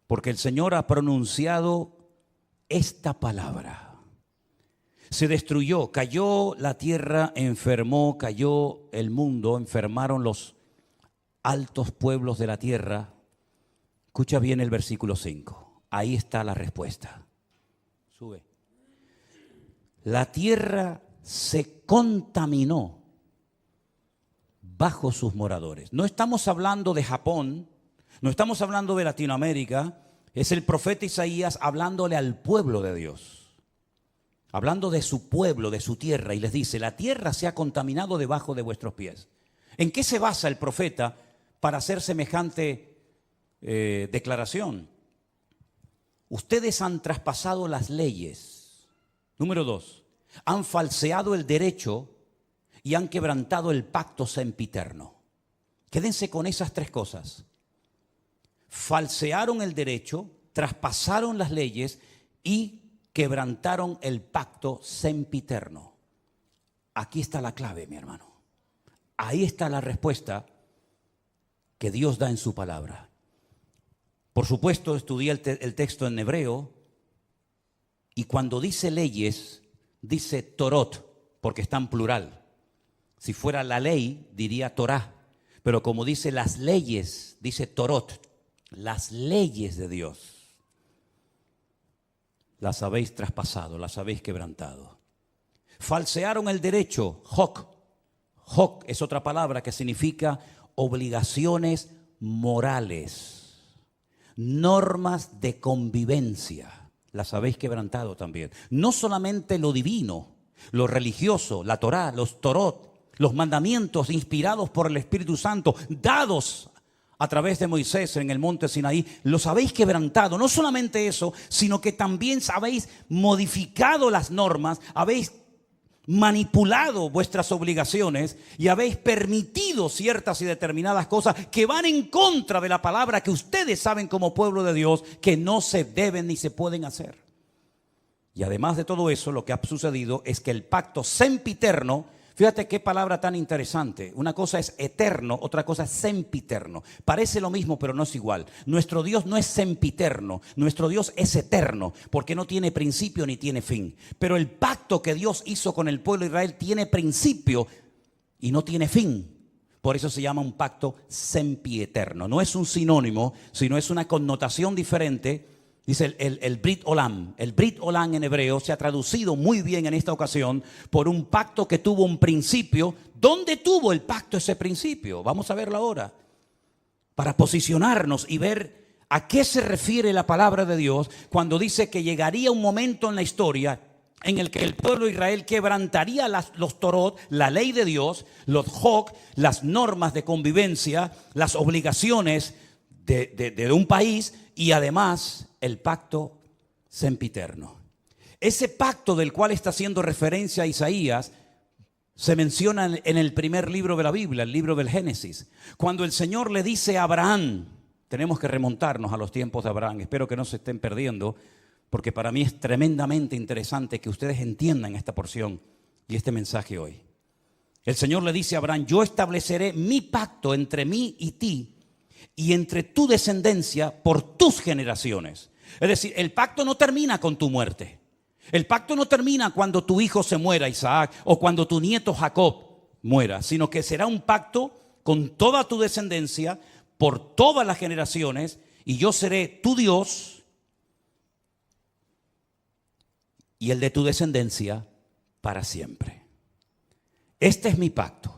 porque el Señor ha pronunciado esta palabra. Se destruyó, cayó la tierra, enfermó, cayó el mundo, enfermaron los altos pueblos de la tierra. Escucha bien el versículo 5. Ahí está la respuesta. Sube. La tierra se contaminó bajo sus moradores. No estamos hablando de Japón, no estamos hablando de Latinoamérica. Es el profeta Isaías hablándole al pueblo de Dios. Hablando de su pueblo, de su tierra, y les dice: la tierra se ha contaminado debajo de vuestros pies. ¿En qué se basa el profeta para hacer semejante declaración? Ustedes han traspasado las leyes. Número 2, han falseado el derecho y han quebrantado el pacto sempiterno. Quédense con esas 3 cosas. Falsearon el derecho, traspasaron las leyes y quebrantaron el pacto sempiterno. Aquí está la clave, mi hermano. Ahí está la respuesta que Dios da en su palabra. Por supuesto, estudié el texto en hebreo, y cuando dice leyes, dice Torot, porque está en plural. Si fuera la ley, diría Torah, pero como dice las leyes, dice Torot. las leyes de Dios las habéis traspasado, las habéis quebrantado. Falsearon el derecho, hoc. Hoc es otra palabra que significa obligaciones morales, normas de convivencia, las habéis quebrantado también. No solamente lo divino, lo religioso, la Torá, los Torot, los mandamientos inspirados por el Espíritu Santo, dados a través de Moisés en el monte Sinaí, los habéis quebrantado. No solamente eso, sino que también habéis modificado las normas, habéis manipulado vuestras obligaciones y habéis permitido ciertas y determinadas cosas que van en contra de la palabra que ustedes saben como pueblo de Dios que no se deben ni se pueden hacer. Y además de todo eso, lo que ha sucedido es que el pacto sempiterno, fíjate qué palabra tan interesante. Una cosa es eterno, otra cosa es sempiterno. Parece lo mismo, pero no es igual. Nuestro Dios no es sempiterno, nuestro Dios es eterno, porque no tiene principio ni tiene fin. Pero el pacto que Dios hizo con el pueblo de Israel tiene principio y no tiene fin. Por eso se llama un pacto sempieterno. No es un sinónimo, sino es una connotación diferente. Dice el Brit Olam. El Brit Olam en hebreo se ha traducido muy bien en esta ocasión por un pacto que tuvo un principio. ¿Dónde tuvo el pacto ese principio? Vamos a verlo ahora. Para posicionarnos y ver a qué se refiere la palabra de Dios cuando dice que llegaría un momento en la historia en el que el pueblo de Israel quebrantaría los Torot, la ley de Dios, los Hoc, las normas de convivencia, las obligaciones de un país y además el pacto sempiterno. Ese pacto del cual está haciendo referencia a Isaías se menciona en el primer libro de la Biblia, el libro del Génesis. Cuando el Señor le dice a Abraham, tenemos que remontarnos a los tiempos de Abraham, espero que no se estén perdiendo, porque para mí es tremendamente interesante que ustedes entiendan esta porción y este mensaje hoy. El Señor le dice a Abraham, yo estableceré mi pacto entre mí y ti y entre tu descendencia por tus generaciones. Es decir, el pacto no termina con tu muerte. El pacto no termina cuando tu hijo se muera, Isaac, o cuando tu nieto Jacob muera, sino que será un pacto con toda tu descendencia por todas las generaciones y yo seré tu Dios y el de tu descendencia para siempre. Este es mi pacto.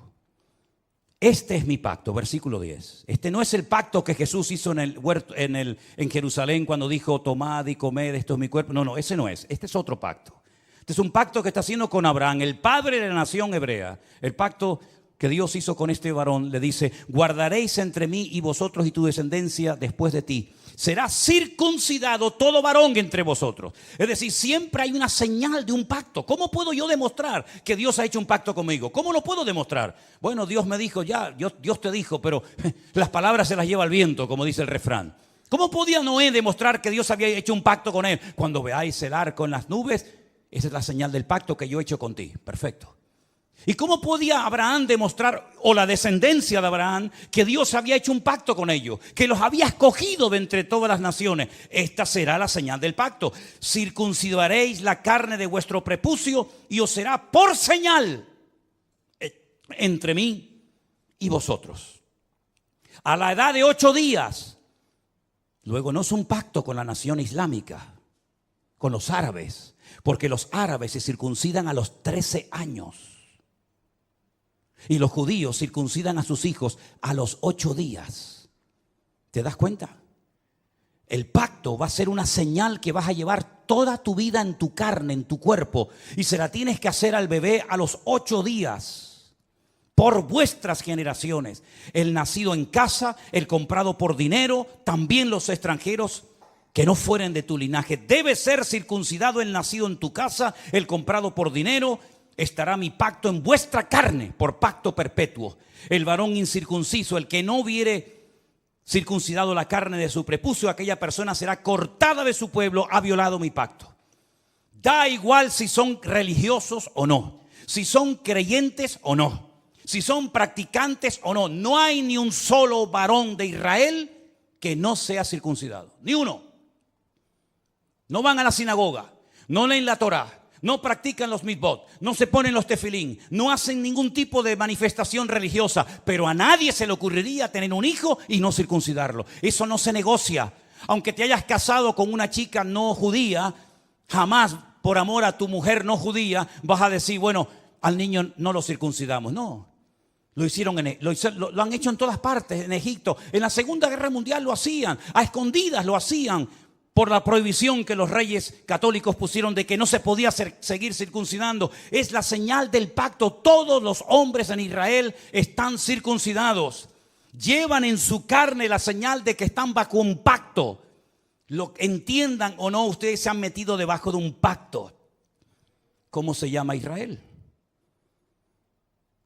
Este es mi pacto, versículo 10. Este no es el pacto que Jesús hizo en el huerto, en Jerusalén cuando dijo, tomad y comed, esto es mi cuerpo. No, ese no es. Este es otro pacto. Este es un pacto que está haciendo con Abraham, el padre de la nación hebrea. El pacto que Dios hizo con este varón le dice, guardaréis entre mí y vosotros y tu descendencia después de ti. Será circuncidado todo varón entre vosotros. Es decir, siempre hay una señal de un pacto. ¿Cómo puedo yo demostrar que Dios ha hecho un pacto conmigo? ¿Cómo lo puedo demostrar? Bueno, Dios me dijo ya, Dios te dijo, pero las palabras se las lleva el viento, como dice el refrán. ¿Cómo podía Noé demostrar que Dios había hecho un pacto con él? Cuando veáis el arco en las nubes, esa es la señal del pacto que yo he hecho con ti. Perfecto. ¿Y cómo podía Abraham demostrar, o la descendencia de Abraham, que Dios había hecho un pacto con ellos, que los había escogido de entre todas las naciones? Esta será la señal del pacto. Circuncidaréis la carne de vuestro prepucio y os será por señal entre mí y vosotros. A la edad de 8 días, luego no es un pacto con la nación islámica, con los árabes, porque los árabes se circuncidan a los 13 años. Y los judíos circuncidan a sus hijos a los 8 días. ¿Te das cuenta? El pacto va a ser una señal que vas a llevar toda tu vida en tu carne, en tu cuerpo. Y se la tienes que hacer al bebé a los 8 días. Por vuestras generaciones. El nacido en casa, el comprado por dinero, también los extranjeros que no fueren de tu linaje. Debe ser circuncidado el nacido en tu casa, el comprado por dinero. Estará mi pacto en vuestra carne por pacto perpetuo. El varón incircunciso, el que no hubiere circuncidado la carne de su prepucio, aquella persona será cortada de su pueblo, ha violado mi pacto. Da igual si son religiosos o no, si son creyentes o no, si son practicantes o no. No hay ni un solo varón de Israel que no sea circuncidado, ni uno. No van a la sinagoga, no leen la Torá, no practican los mitzvot, no se ponen los tefilín, no hacen ningún tipo de manifestación religiosa, pero a nadie se le ocurriría tener un hijo y no circuncidarlo. Eso no se negocia. Aunque te hayas casado con una chica no judía, jamás por amor a tu mujer no judía vas a decir, bueno, al niño no lo circuncidamos. No, lo han hecho en todas partes, en Egipto. En la Segunda Guerra Mundial lo hacían, a escondidas lo hacían, por la prohibición que los reyes católicos pusieron de que no se podía seguir circuncidando. Es la señal del pacto. Todos los hombres en Israel están circuncidados. Llevan en su carne la señal de que están bajo un pacto. Lo entiendan o no, ustedes se han metido debajo de un pacto. ¿Cómo se llama Israel?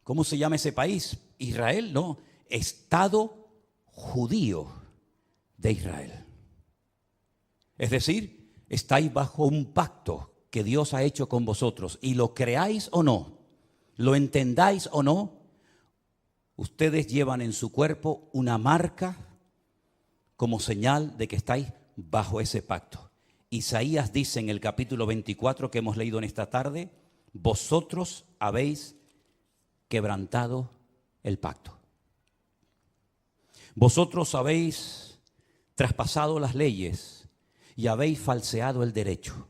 ¿Cómo se llama ese país? Israel, no. Estado judío de Israel. Es decir, estáis bajo un pacto que Dios ha hecho con vosotros. Y lo creáis o no, lo entendáis o no, ustedes llevan en su cuerpo una marca como señal de que estáis bajo ese pacto. Isaías dice en el capítulo 24 que hemos leído en esta tarde, vosotros habéis quebrantado el pacto. Vosotros habéis traspasado las leyes y habéis falseado el derecho.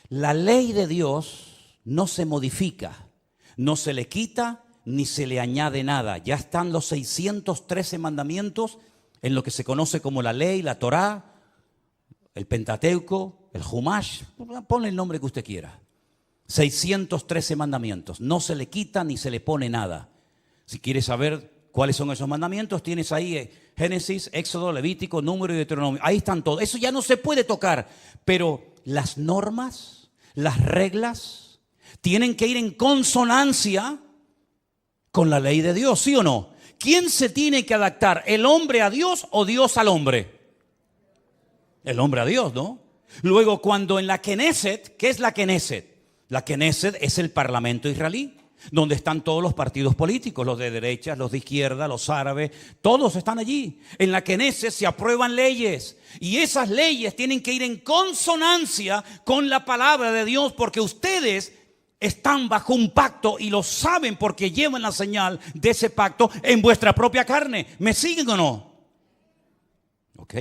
La ley de Dios no se modifica, no se le quita ni se le añade nada. Ya están los 613 mandamientos en lo que se conoce como la ley, la Torá, el Pentateuco, el Humash, ponle el nombre que usted quiera. 613 mandamientos, no se le quita ni se le pone nada. Si quieres saber cuáles son esos mandamientos, tienes ahí Génesis, Éxodo, Levítico, Número y Deuteronomio. Ahí están todos. Eso ya no se puede tocar. Pero las normas, las reglas, tienen que ir en consonancia con la ley de Dios, ¿sí o no? ¿Quién se tiene que adaptar? ¿El hombre a Dios o Dios al hombre? El hombre a Dios, ¿no? Luego, cuando en la Knesset, ¿qué es la Knesset? La Knesset es el parlamento israelí, donde están todos los partidos políticos, los de derecha, los de izquierda, los árabes, todos están allí. En la Knesset se aprueban leyes y esas leyes tienen que ir en consonancia con la palabra de Dios, porque ustedes están bajo un pacto y lo saben porque llevan la señal de ese pacto en vuestra propia carne. ¿Me siguen o no? Ok.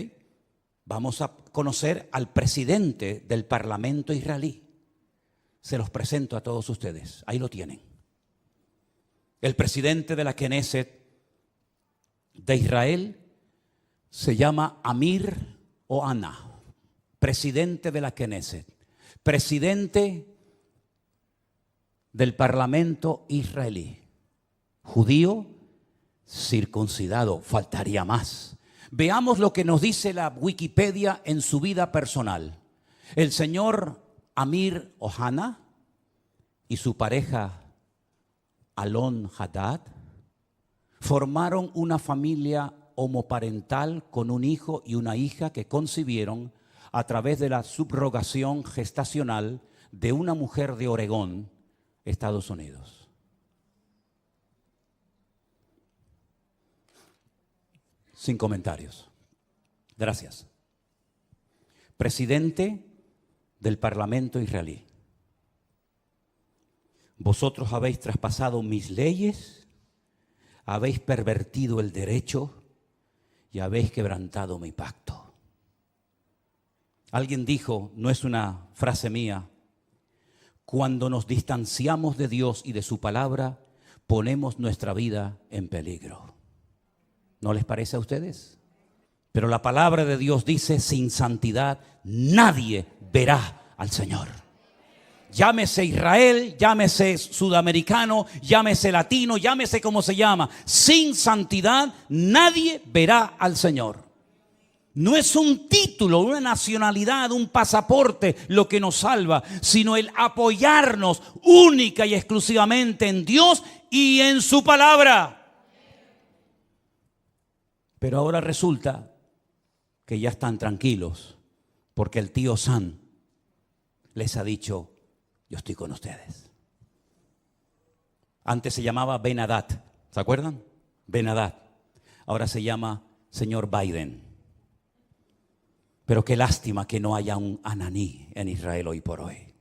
Vamos a conocer al presidente del parlamento israelí. Se los presento a todos ustedes. Ahí lo tienen. El presidente de la Knesset de Israel se llama Amir Ohana, presidente de la Knesset, presidente del parlamento israelí, judío, circuncidado, faltaría más. Veamos lo que nos dice la Wikipedia en su vida personal. El señor Amir Ohana y su pareja Alon Haddad formaron una familia homoparental con un hijo y una hija que concibieron a través de la subrogación gestacional de una mujer de Oregón, Estados Unidos. Sin comentarios. Gracias. Presidente del Parlamento israelí. Vosotros habéis traspasado mis leyes, habéis pervertido el derecho y habéis quebrantado mi pacto. Alguien dijo, no es una frase mía, cuando nos distanciamos de Dios y de su palabra, ponemos nuestra vida en peligro. ¿No les parece a ustedes? Pero la palabra de Dios dice, sin santidad nadie verá al Señor. Llámese Israel, llámese sudamericano, llámese latino, llámese como se llama. Sin santidad nadie verá al Señor. No es un título, una nacionalidad, un pasaporte lo que nos salva, sino el apoyarnos única y exclusivamente en Dios y en su palabra. Pero ahora resulta que ya están tranquilos porque el tío Sam les ha dicho, yo estoy con ustedes. Antes se llamaba Ben Haddad, ¿se acuerdan? Ben Haddad. Ahora se llama señor Biden. Pero qué lástima que no haya un Ananí en Israel hoy por hoy.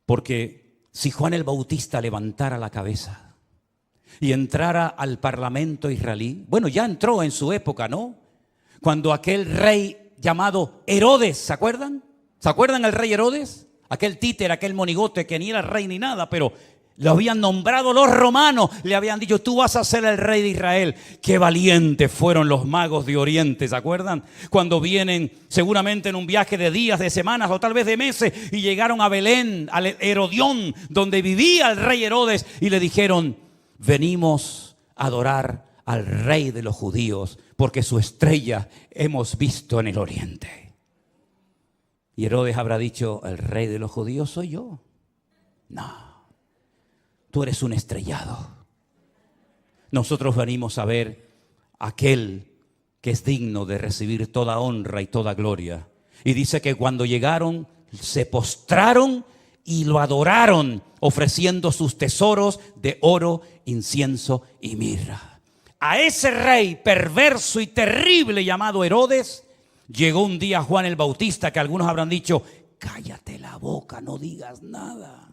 Porque si Juan el Bautista levantara la cabeza y entrara al parlamento israelí, bueno, ya entró en su época, ¿no? Cuando aquel rey llamado Herodes, ¿se acuerdan? ¿Se acuerdan el rey Herodes? Aquel títere, aquel monigote que ni era rey ni nada, pero lo habían nombrado los romanos, le habían dicho, tú vas a ser el rey de Israel. Qué valientes fueron los magos de Oriente, ¿se acuerdan? Cuando vienen seguramente en un viaje de días, de semanas o tal vez de meses y llegaron a Belén, al Herodión, donde vivía el rey Herodes, y le dijeron, venimos a adorar al rey de los judíos porque su estrella hemos visto en el oriente. Y Herodes habrá dicho, ¿el rey de los judíos soy yo? No. Tú eres un estrellado. Nosotros venimos a ver a aquel que es digno de recibir toda honra y toda gloria. Y dice que cuando llegaron, se postraron y lo adoraron, ofreciendo sus tesoros de oro, incienso y mirra. A ese rey perverso y terrible llamado Herodes, llegó un día Juan el Bautista, que algunos habrán dicho, cállate la boca, no digas nada.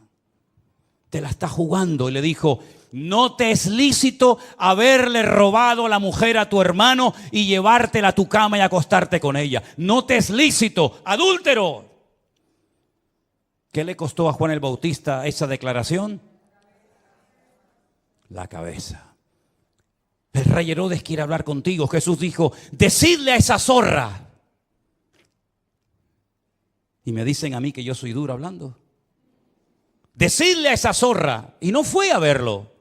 Te la está jugando, y le dijo, no te es lícito haberle robado la mujer a tu hermano y llevártela a tu cama y acostarte con ella. No te es lícito, adúltero. ¿Qué le costó a Juan el Bautista esa declaración? La cabeza. El rey Herodes quiere hablar contigo. Jesús dijo, decidle a esa zorra. Y me dicen a mí que yo soy duro hablando. Decidle a esa zorra. Y no fue a verlo.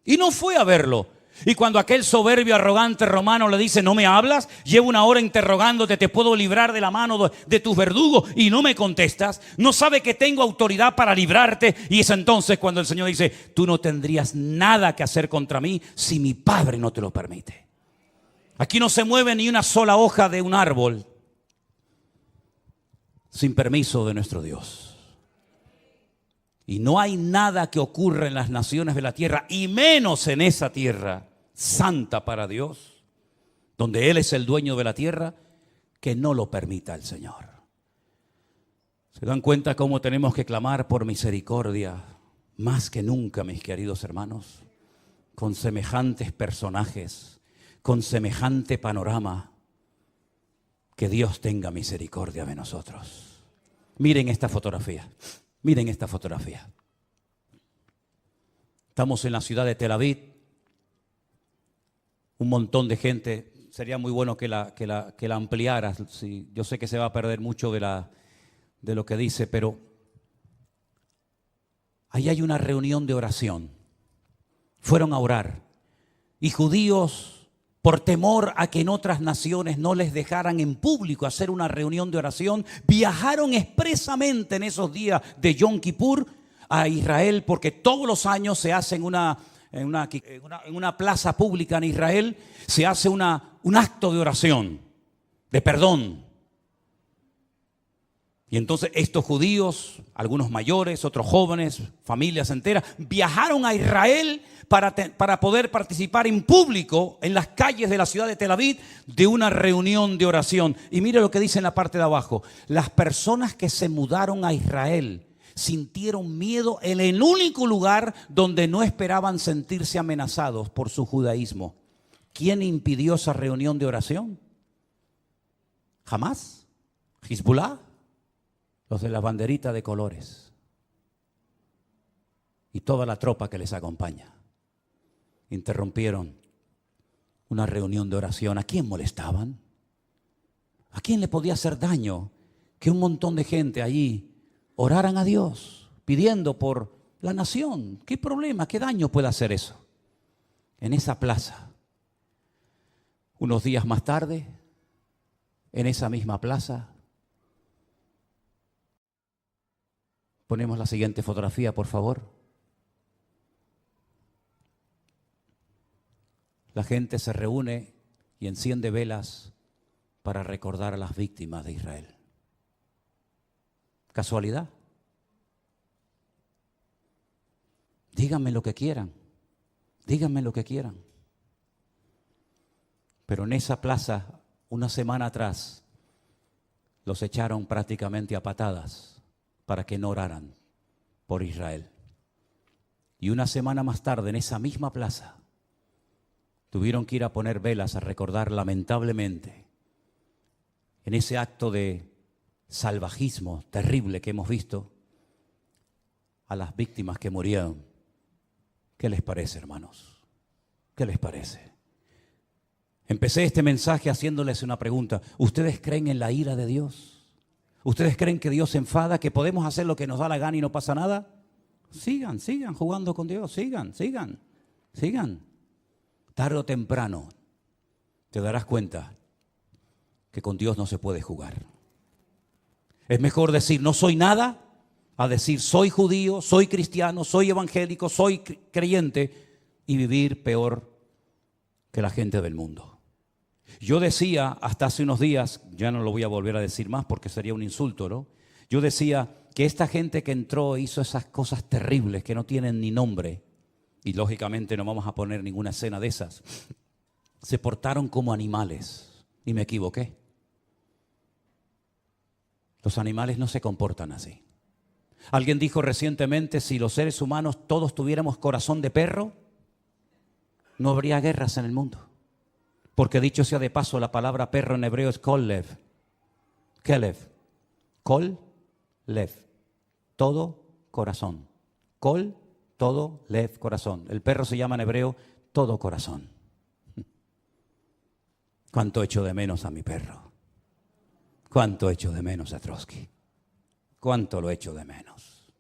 Y no fue a verlo. Y cuando aquel soberbio, arrogante romano le dice, ¿no me hablas? Llevo una hora interrogándote, te puedo librar de la mano de tus verdugos y no me contestas. No sabe que tengo autoridad para librarte. Y es entonces cuando el Señor dice, tú no tendrías nada que hacer contra mí si mi Padre no te lo permite. Aquí no se mueve ni una sola hoja de un árbol sin permiso de nuestro Dios. Y no hay nada que ocurra en las naciones de la tierra, y menos en esa tierra santa para Dios, donde Él es el dueño de la tierra, que no lo permita el Señor. ¿Se dan cuenta cómo tenemos que clamar por misericordia más que nunca, mis queridos hermanos? Con semejantes personajes, con semejante panorama, que Dios tenga misericordia de nosotros. Miren esta fotografía. Miren esta fotografía. Estamos en la ciudad de Tel Aviv. Un montón de gente. Sería muy bueno que la ampliaras. Sí, yo sé que se va a perder mucho de lo que dice, pero ahí hay una reunión de oración. Fueron a orar. Y judíos, por temor a que en otras naciones no les dejaran en público hacer una reunión de oración, viajaron expresamente en esos días de Yom Kippur a Israel, porque todos los años se hace en una plaza pública en Israel, se hace un acto de oración, de perdón. Y entonces estos judíos, algunos mayores, otros jóvenes, familias enteras, viajaron a Israel para poder participar en público en las calles de la ciudad de Tel Aviv de una reunión de oración. Y mire lo que dice en la parte de abajo. Las personas que se mudaron a Israel sintieron miedo en el único lugar donde no esperaban sentirse amenazados por su judaísmo. ¿Quién impidió esa reunión de oración? ¿Jamás? ¿Hezbollah? Los de la banderita de colores y toda la tropa que les acompaña interrumpieron una reunión de oración. ¿A quién molestaban? ¿A quién le podía hacer daño que un montón de gente allí oraran a Dios pidiendo por la nación? ¿Qué problema, qué daño puede hacer eso? En esa plaza, unos días más tarde, en esa misma plaza, ponemos la siguiente fotografía, por favor. La gente se reúne y enciende velas para recordar a las víctimas de Israel. ¿Casualidad? Díganme lo que quieran. Díganme lo que quieran. Pero en esa plaza, una semana atrás, los echaron prácticamente a patadas para que no oraran por Israel. Y una semana más tarde, en esa misma plaza, tuvieron que ir a poner velas a recordar lamentablemente, en ese acto de salvajismo terrible que hemos visto, a las víctimas que murieron. ¿Qué les parece, hermanos? ¿Qué les parece? Empecé este mensaje haciéndoles una pregunta. ¿Ustedes creen en la ira de Dios? ¿Ustedes creen que Dios se enfada, que podemos hacer lo que nos da la gana y no pasa nada? Sigan jugando con Dios, sigan. Tarde o temprano te darás cuenta que con Dios no se puede jugar. Es mejor decir no soy nada a decir soy judío, soy cristiano, soy evangélico, soy creyente y vivir peor que la gente del mundo. Yo decía hasta hace unos días, ya no lo voy a volver a decir más porque sería un insulto, ¿no? Yo decía que esta gente que entró hizo esas cosas terribles que no tienen ni nombre, y lógicamente no vamos a poner ninguna escena de esas, se portaron como animales, y me equivoqué. Los animales no se comportan así. Alguien dijo recientemente, si los seres humanos todos tuviéramos corazón de perro, no habría guerras en el mundo. Porque dicho sea de paso, la palabra perro en hebreo es kolev. Kelev. Kol, lev. Todo corazón. Kol, todo, lev, corazón. El perro se llama en hebreo todo corazón. ¿Cuánto echo de menos a mi perro? ¿Cuánto echo de menos a Trotsky? ¿Cuánto lo echo de menos?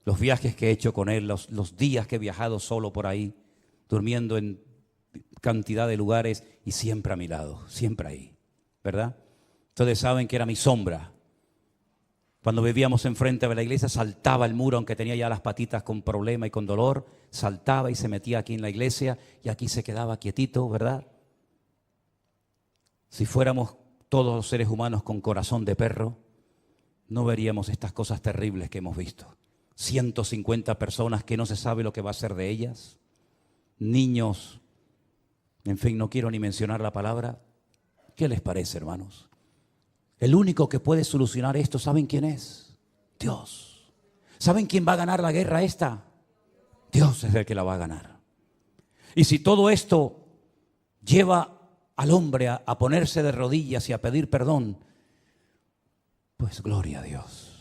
Los viajes que he hecho con él, los días que he viajado solo por ahí, durmiendo en cantidad de lugares y siempre a mi lado, siempre ahí, ¿verdad? Ustedes saben que era mi sombra. Cuando vivíamos enfrente de la iglesia, saltaba el muro, aunque tenía ya las patitas con problema y con dolor, saltaba y se metía aquí en la iglesia y aquí se quedaba quietito, ¿verdad? Si fuéramos todos los seres humanos con corazón de perro, no veríamos estas cosas terribles que hemos visto. 150 personas que no se sabe lo que va a ser de ellas, niños, en fin, no quiero ni mencionar la palabra. ¿Qué les parece, hermanos? El único que puede solucionar esto, ¿saben quién es? Dios. ¿Saben quién va a ganar la guerra esta? Dios es el que la va a ganar. Y si todo esto lleva al hombre a ponerse de rodillas y a pedir perdón, pues gloria a Dios.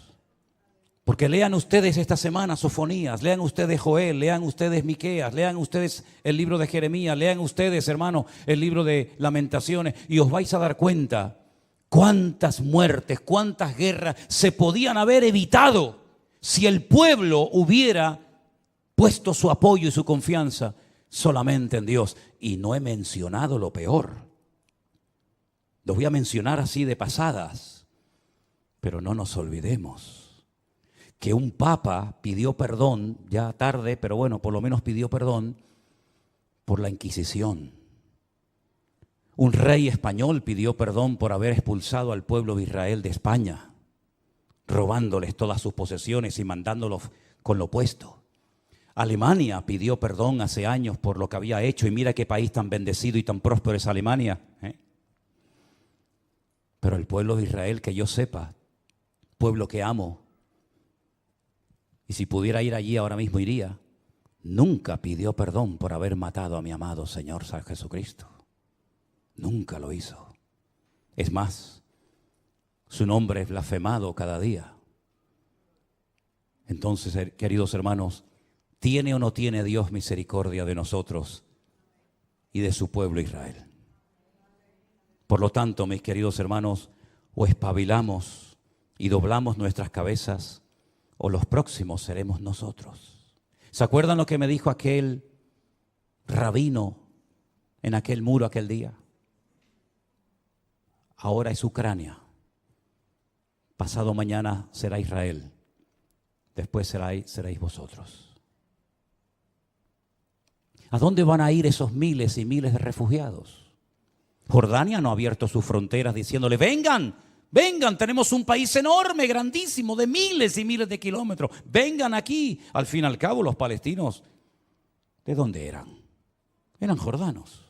Porque lean ustedes esta semana Sofonías, lean ustedes Joel, lean ustedes Miqueas, lean ustedes el libro de Jeremías, lean ustedes, hermano, el libro de Lamentaciones y os vais a dar cuenta cuántas muertes, cuántas guerras se podían haber evitado si el pueblo hubiera puesto su apoyo y su confianza solamente en Dios. Y no he mencionado lo peor. Lo voy a mencionar así de pasadas, pero no nos olvidemos que un papa pidió perdón, ya tarde, pero bueno, por lo menos pidió perdón por la Inquisición. Un rey español pidió perdón por haber expulsado al pueblo de Israel de España, robándoles todas sus posesiones y mandándolos con lo puesto. Alemania pidió perdón hace años por lo que había hecho, y mira qué país tan bendecido y tan próspero es Alemania, ¿eh? Pero el pueblo de Israel, que yo sepa, pueblo que amo, y si pudiera ir allí ahora mismo iría, nunca pidió perdón por haber matado a mi amado Señor San Jesucristo. Nunca lo hizo. Es más, su nombre es blasfemado cada día. Entonces, queridos hermanos, ¿tiene o no tiene Dios misericordia de nosotros y de su pueblo Israel? Por lo tanto, mis queridos hermanos, o espabilamos y doblamos nuestras cabezas, o los próximos seremos nosotros. ¿Se acuerdan lo que me dijo aquel rabino en aquel muro aquel día? Ahora es Ucrania, pasado mañana será Israel, después seréis vosotros. ¿A dónde van a ir esos miles y miles de refugiados? Jordania no ha abierto sus fronteras diciéndole, vengan, tenemos un país enorme, grandísimo, de miles y miles de kilómetros. Vengan aquí. Al fin y al cabo, los palestinos, ¿de dónde eran? Eran jordanos.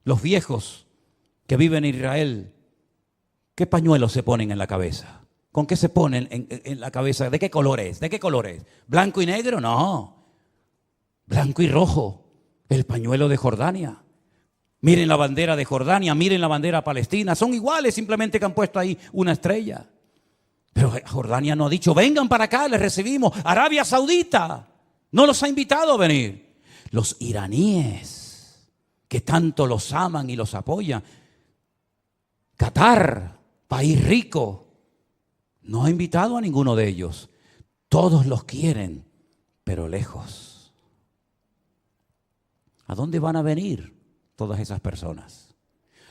Los viejos que viven en Israel, ¿qué pañuelos se ponen en la cabeza? ¿Con qué se ponen en la cabeza? ¿De qué color es? ¿De qué color es? ¿Blanco y negro? No. Blanco y rojo. El pañuelo de Jordania. Miren la bandera de Jordania, miren la bandera palestina. Son iguales, simplemente que han puesto ahí una estrella. Pero Jordania no ha dicho, vengan para acá, les recibimos. Arabia Saudita no los ha invitado a venir. Los iraníes, que tanto los aman y los apoyan. Qatar, país rico, no ha invitado a ninguno de ellos. Todos los quieren, pero lejos. ¿A dónde van a venir todas esas personas?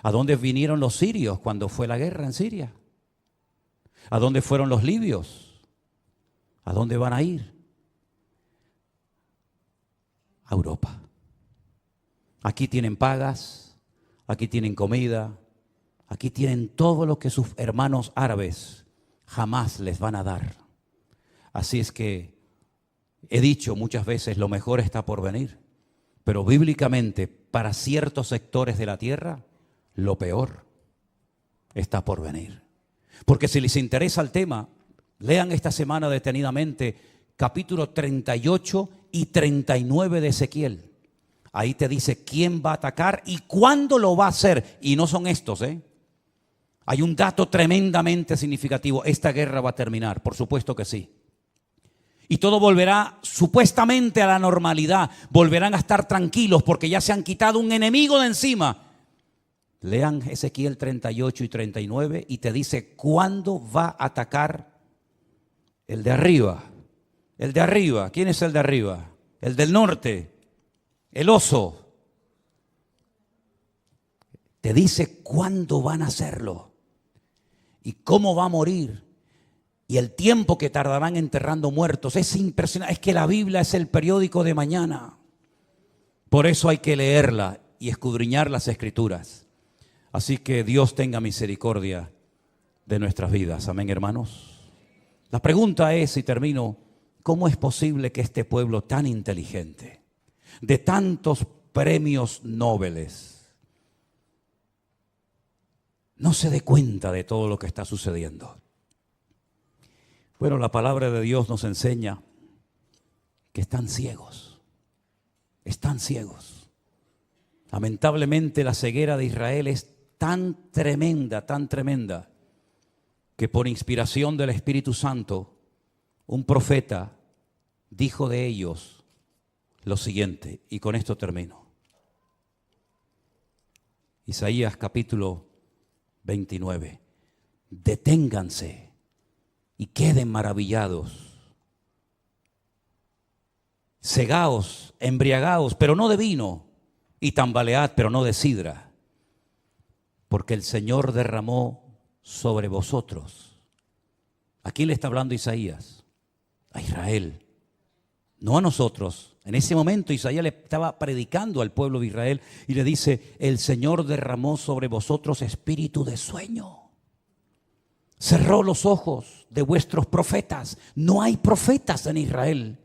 ¿A dónde vinieron los sirios cuando fue la guerra en Siria? ¿A dónde fueron los libios? ¿A dónde van a ir? A Europa. Aquí tienen pagas, aquí tienen comida, aquí tienen todo lo que sus hermanos árabes jamás les van a dar. Así es que he dicho muchas veces, lo mejor está por venir. Pero bíblicamente, para ciertos sectores de la tierra, lo peor está por venir. Porque si les interesa el tema, lean esta semana detenidamente capítulo 38 y 39 de Ezequiel. Ahí te dice quién va a atacar y cuándo lo va a hacer. Y no son estos, Hay un dato tremendamente significativo. Esta guerra va a terminar, por supuesto que sí. Y todo volverá supuestamente a la normalidad. Volverán a estar tranquilos porque ya se han quitado un enemigo de encima. Lean Ezequiel 38 y 39 y te dice cuándo va a atacar el de arriba. El de arriba. ¿Quién es el de arriba? El del norte. El oso. Te dice cuándo van a hacerlo. Y cómo va a morir. Y el tiempo que tardarán enterrando muertos. Es impresionante. Es que la Biblia es el periódico de mañana. Por eso hay que leerla y escudriñar las Escrituras. Así que Dios tenga misericordia de nuestras vidas. Amén, hermanos. La pregunta es, y termino, ¿cómo es posible que este pueblo tan inteligente, de tantos premios Nobeles, no se dé cuenta de todo lo que está sucediendo? Bueno, la palabra de Dios nos enseña que están ciegos. Están ciegos. Lamentablemente la ceguera de Israel es tan tremenda, que por inspiración del Espíritu Santo, un profeta dijo de ellos lo siguiente, y con esto termino. Isaías capítulo 29. Deténganse y queden maravillados. Cegaos, embriagaos, pero no de vino, y tambalead, pero no de sidra. Porque el Señor derramó sobre vosotros. ¿A quién le está hablando Isaías? A Israel, no a nosotros. En ese momento Isaías le estaba predicando al pueblo de Israel y le dice, el Señor derramó sobre vosotros espíritu de sueño. Cerró los ojos de vuestros profetas. No hay profetas en Israel.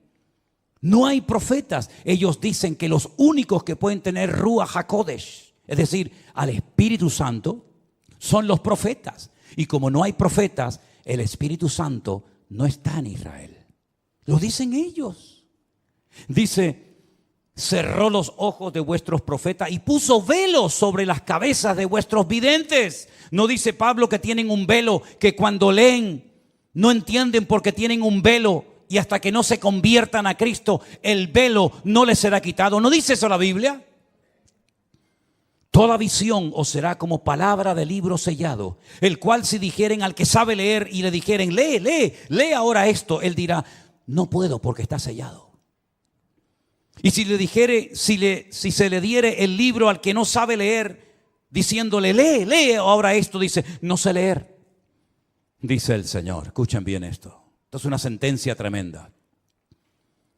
No hay profetas. Ellos dicen que los únicos que pueden tener Ruach HaKodesh, es decir, al Espíritu Santo, son los profetas. Y como no hay profetas, el Espíritu Santo no está en Israel. Lo dicen ellos. Dice, cerró los ojos de vuestros profetas y puso velos sobre las cabezas de vuestros videntes. No dice Pablo que tienen un velo, que cuando leen no entienden porque tienen un velo y hasta que no se conviertan a Cristo, el velo no les será quitado. ¿No dice eso la Biblia? Toda visión os será como palabra de libro sellado, el cual si dijeren al que sabe leer y le dijeren, lee ahora esto, él dirá, no puedo porque está sellado. Y si le dijere, si se le diere el libro al que no sabe leer, diciéndole, lee ahora esto, dice, no sé leer. Dice el Señor, escuchen bien esto. Esto es una sentencia tremenda.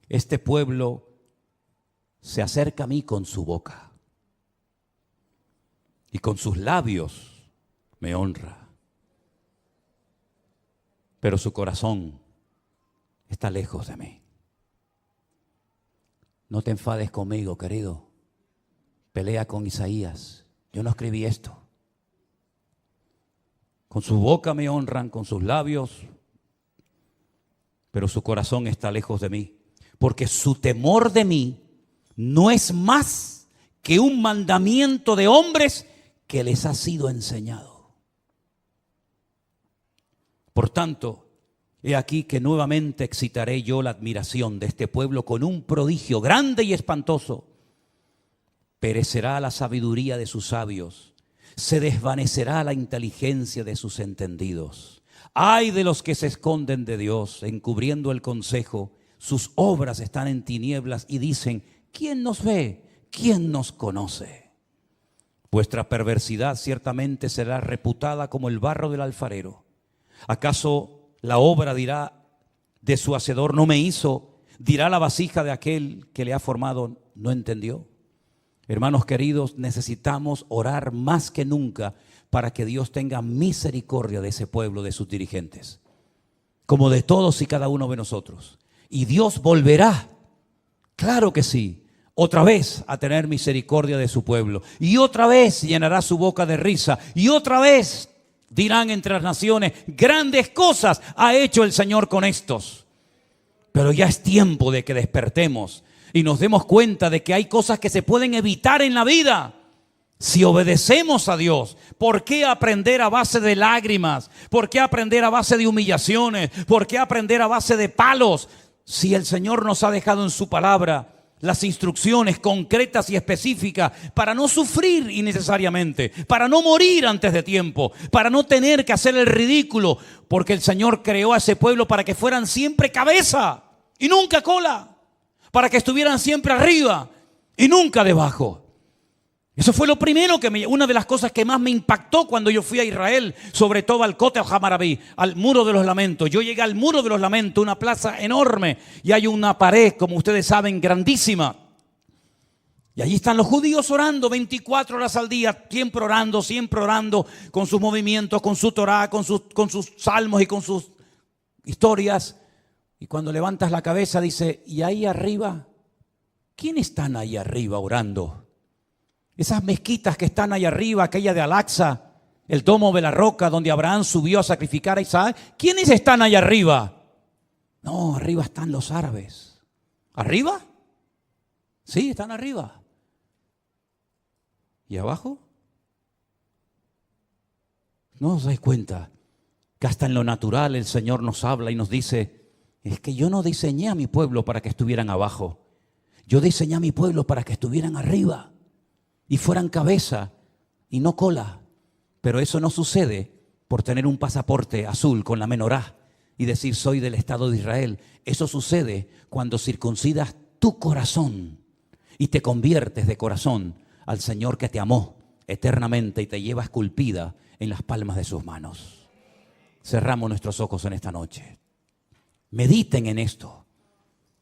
Este pueblo se acerca a mí con su boca y con sus labios me honra, pero su corazón está lejos de mí. No te enfades conmigo, querido. Pelea con Isaías. Yo no escribí esto. Con su boca me honran, con sus labios, pero su corazón está lejos de mí, porque su temor de mí no es más que un mandamiento de hombres que les ha sido enseñado. Por tanto, he aquí que nuevamente excitaré yo la admiración de este pueblo con un prodigio grande y espantoso. Perecerá la sabiduría de sus sabios, se desvanecerá la inteligencia de sus entendidos. Ay de los que se esconden de Dios, encubriendo el consejo. Sus obras están en tinieblas y dicen: ¿quién nos ve? ¿Quién nos conoce? Vuestra perversidad ciertamente será reputada como el barro del alfarero. ¿Acaso la obra dirá de su hacedor: no me hizo? ¿Dirá la vasija de aquel que le ha formado: no entendió? Hermanos queridos, necesitamos orar más que nunca para que Dios tenga misericordia de ese pueblo, de sus dirigentes, como de todos y cada uno de nosotros. Y Dios volverá, claro que sí, otra vez a tener misericordia de su pueblo. Y otra vez llenará su boca de risa. Y otra vez dirán entre las naciones: grandes cosas ha hecho el Señor con estos. Pero ya es tiempo de que despertemos y nos demos cuenta de que hay cosas que se pueden evitar en la vida si obedecemos a Dios. ¿Por qué aprender a base de lágrimas? ¿Por qué aprender a base de humillaciones? ¿Por qué aprender a base de palos? Si el Señor nos ha dejado en su palabra las instrucciones concretas y específicas para no sufrir innecesariamente, para no morir antes de tiempo, para no tener que hacer el ridículo, porque el Señor creó a ese pueblo para que fueran siempre cabeza y nunca cola, para que estuvieran siempre arriba y nunca debajo. Eso fue lo primero una de las cosas que más me impactó cuando yo fui a Israel, sobre todo al Kotel HaMaraví, al Muro de los Lamentos. Yo llegué al Muro de los Lamentos, una plaza enorme, y hay una pared, como ustedes saben, grandísima. Y allí están los judíos orando 24 horas al día, siempre orando, con sus movimientos, con su Torah, con sus salmos y con sus historias. Y cuando levantas la cabeza dice: ¿y ahí arriba? ¿Quiénes están ahí arriba orando? Esas mezquitas que están ahí arriba, aquella de Al-Aqsa, el domo de la roca donde Abraham subió a sacrificar a Isaac. ¿Quiénes están ahí arriba? No, arriba están los árabes. ¿Arriba? Sí, están arriba. ¿Y abajo? ¿No os dais cuenta que hasta en lo natural el Señor nos habla y nos dice: es que yo no diseñé a mi pueblo para que estuvieran abajo. Yo diseñé a mi pueblo para que estuvieran arriba y fueran cabeza y no cola. Pero eso no sucede por tener un pasaporte azul con la menorá y decir: soy del Estado de Israel. Eso sucede cuando circuncidas tu corazón y te conviertes de corazón al Señor que te amó eternamente y te lleva esculpida en las palmas de sus manos. Cerramos nuestros ojos en esta noche. Mediten en esto.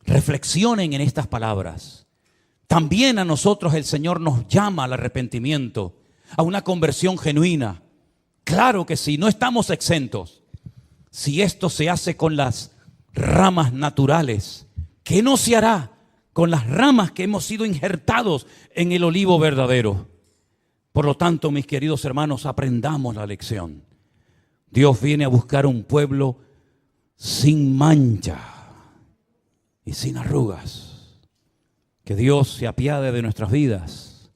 Reflexionen en estas palabras. También a nosotros el Señor nos llama al arrepentimiento, a una conversión genuina. Claro que sí, no estamos exentos. Si esto se hace con las ramas naturales, ¿qué no se hará con las ramas que hemos sido injertados en el olivo verdadero? Por lo tanto, mis queridos hermanos, aprendamos la lección. Dios viene a buscar un pueblo sin mancha y sin arrugas. Que Dios se apiade de nuestras vidas.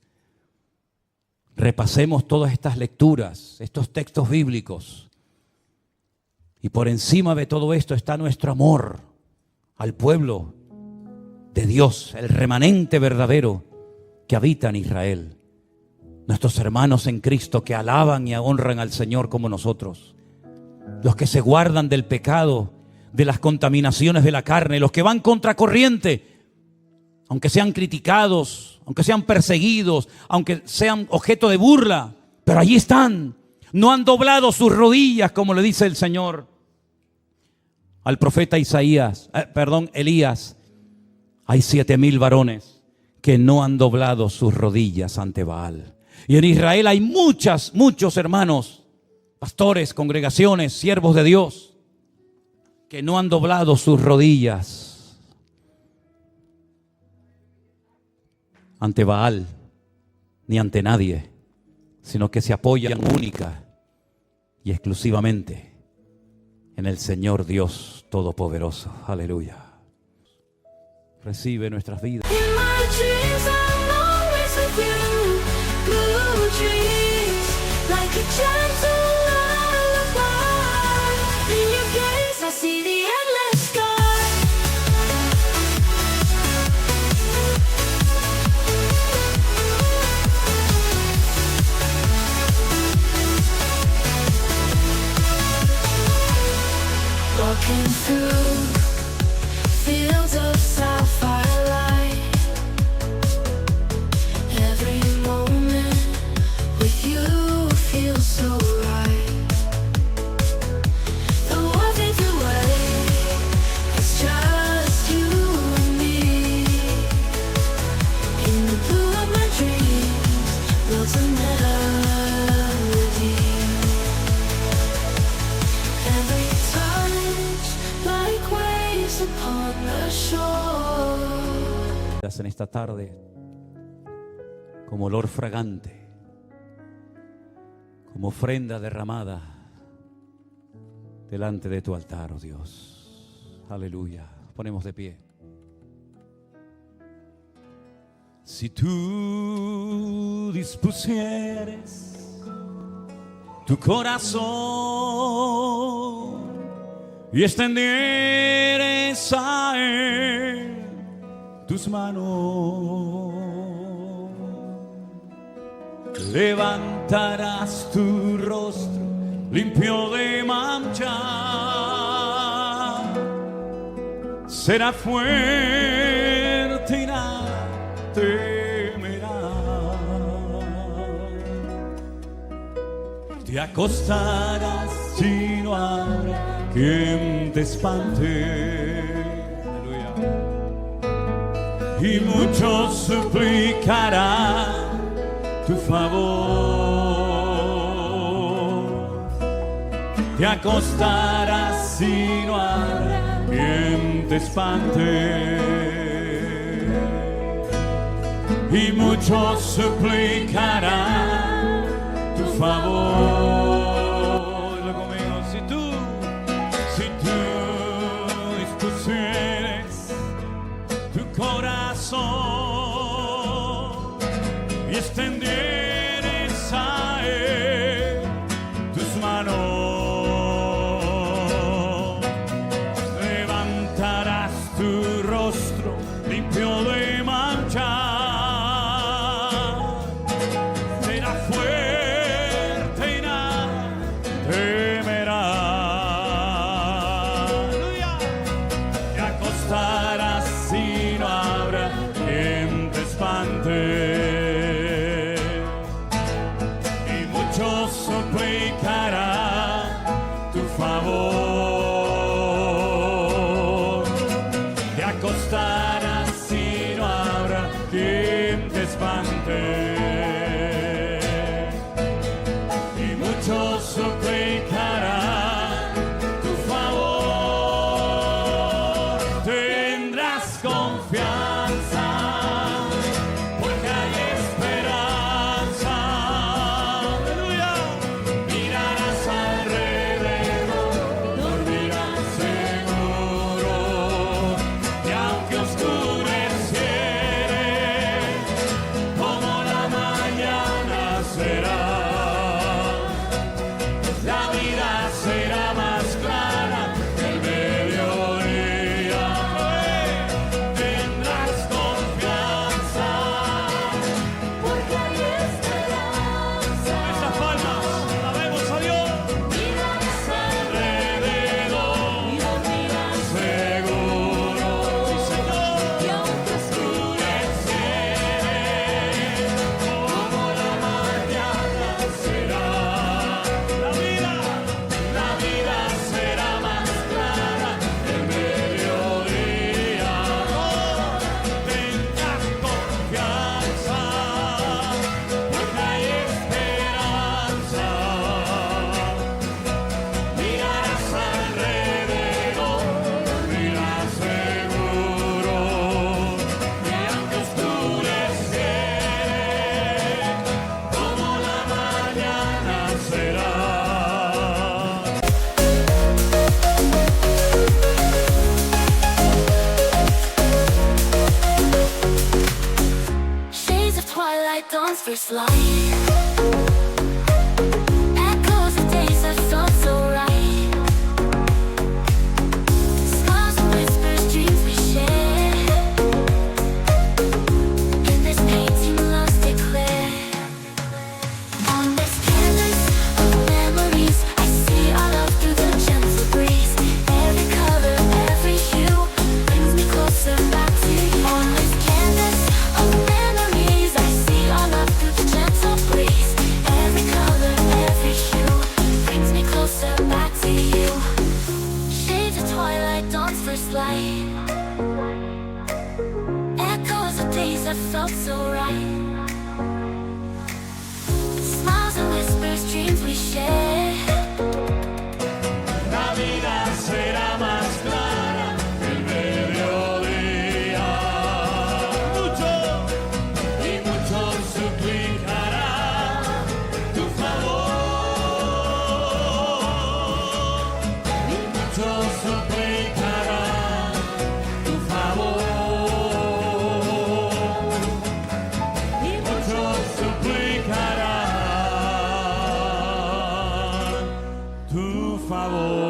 Repasemos todas estas lecturas, estos textos bíblicos. Y por encima de todo esto está nuestro amor al pueblo de Dios, el remanente verdadero que habita en Israel. Nuestros hermanos en Cristo que alaban y honran al Señor como nosotros. Los que se guardan del pecado, de las contaminaciones de la carne, los que van contracorriente, aunque sean criticados, aunque sean perseguidos, aunque sean objeto de burla, pero allí están. No han doblado sus rodillas, como le dice el Señor al profeta Elías. Hay 7,000 varones que no han doblado sus rodillas ante Baal. Y en Israel hay muchos hermanos, pastores, congregaciones, siervos de Dios, que no han doblado sus rodillas ante Baal, ni ante nadie, sino que se apoyan única y exclusivamente en el Señor Dios Todopoderoso. Aleluya. Recibe nuestras vidas. Walking through fields of sapphire light, every moment with you feels so right. The world fades away, it's just you and me. In the blue of my dreams, builds a melody. Every touch like waves upon the shore. En esta tarde, como olor fragante, como ofrenda derramada delante de tu altar, oh Dios. Aleluya. Ponemos de pie. Si tú dispusieres tu corazón y extendieres a él tus manos, levantarás tu rostro limpio de mancha, será fuerte y nada temerá. Te acostarás y no habrá quien te espante. Aleluya. Y muchos suplicarán tu favor. Te acostarás y no habrá quien te espante. Y muchos suplicarán tu favor. Lo conmigo, si tú dispusieres tu corazón y extendieres a él tus manos, levantarás tu rostro limpio de mancha, será fuerte y nada temerá. Aleluya. Te acostarás y no habrá quien te espante. Y muchos suplicarán tu favor. Te acostarás y no habrá quien te espante. Y muchos suplicarán tu favor. Tendrás confianza porque hay esperanza. Aleluya. Mirarás alrededor, dormirás seguro. Y aunque first light. Echoes of days that felt so right. Smiles and whispers, dreams we shared. In this painting, love's declared. On this canvas of memories, I see our love through the gentle breeze. Every color, every hue brings me closer back to you. On this canvas of memories, I see our love through the gentle breeze. Every color, every hue brings me closer back to you. Shades of twilight, dawn's first light. Echoes of days that felt so right. Smiles and whispers, dreams we share. La vida será más clara que el mediodía. Mucho y mucho suplicará tu favor. Y mucho suplicará tu favor. Y mucho suplicará tu favor.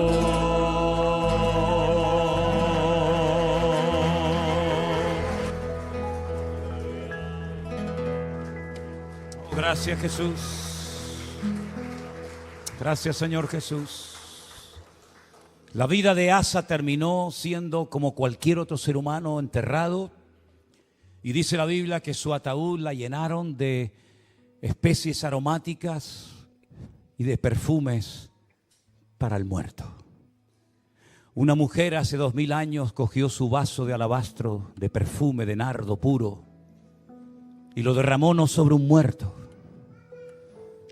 Gracias, Jesús. Gracias, Señor Jesús. La vida de Asa terminó siendo como cualquier otro ser humano, enterrado. Y dice la Biblia que su ataúd la llenaron de especies aromáticas y de perfumes para el muerto. Una mujer hace 2000 años cogió su vaso de alabastro de perfume de nardo puro y lo derramó no sobre un muerto,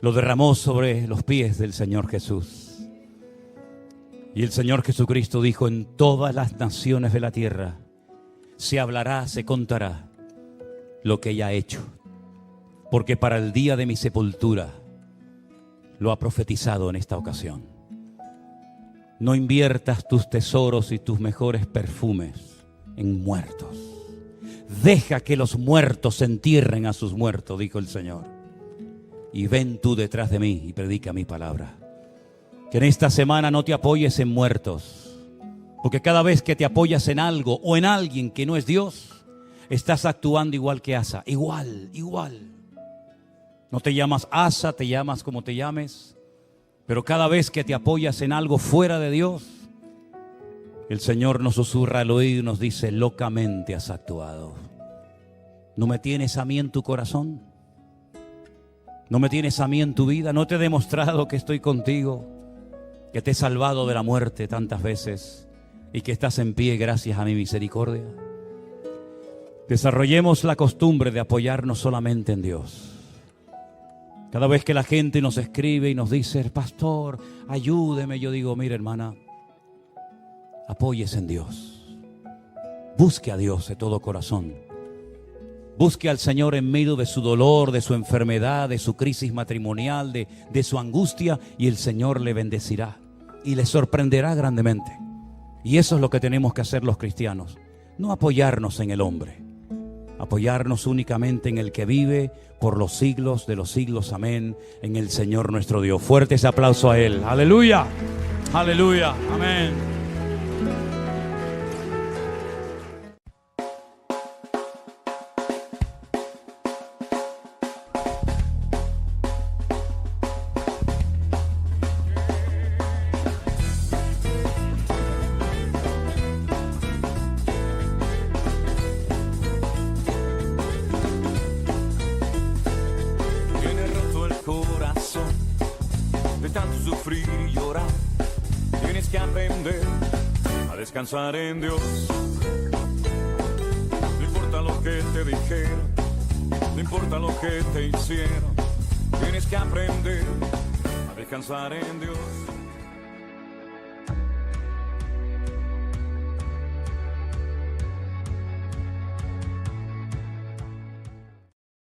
lo derramó sobre los pies del Señor Jesús. Y el Señor Jesucristo dijo: en todas las naciones de la tierra se hablará, se contará lo que ella ha hecho, porque para el día de mi sepultura lo ha profetizado en esta ocasión. No inviertas tus tesoros y tus mejores perfumes en muertos. Deja que los muertos entierren a sus muertos, dijo el Señor. Y ven tú detrás de mí y predica mi palabra. Que en esta semana no te apoyes en muertos, porque cada vez que te apoyas en algo o en alguien que no es Dios, estás actuando igual que Asa. Igual. No te llamas Asa, te llamas como te llames. Pero cada vez que te apoyas en algo fuera de Dios, el Señor nos susurra al oído y nos dice: locamente has actuado. ¿No me tienes a mí en tu corazón? ¿No me tienes a mí en tu vida? ¿No te he demostrado que estoy contigo? Que te he salvado de la muerte tantas veces y que estás en pie gracias a mi misericordia. Desarrollemos la costumbre de apoyarnos solamente en Dios. Cada vez que la gente nos escribe y nos dice: pastor, ayúdeme, yo digo: mire, hermana, apóyese en Dios. Busque a Dios de todo corazón. Busque al Señor en medio de su dolor, de su enfermedad, de su crisis matrimonial, de su angustia, y el Señor le bendecirá y le sorprenderá grandemente. Y eso es lo que tenemos que hacer los cristianos. No apoyarnos en el hombre, apoyarnos únicamente en el que vive por los siglos de los siglos, amén, en el Señor nuestro Dios. Fuerte ese aplauso a Él. Aleluya, aleluya, amén. De tanto sufrir y llorar, tienes que aprender a descansar en Dios. No importa lo que te dijeron, no importa lo que te hicieron, tienes que aprender a descansar en Dios.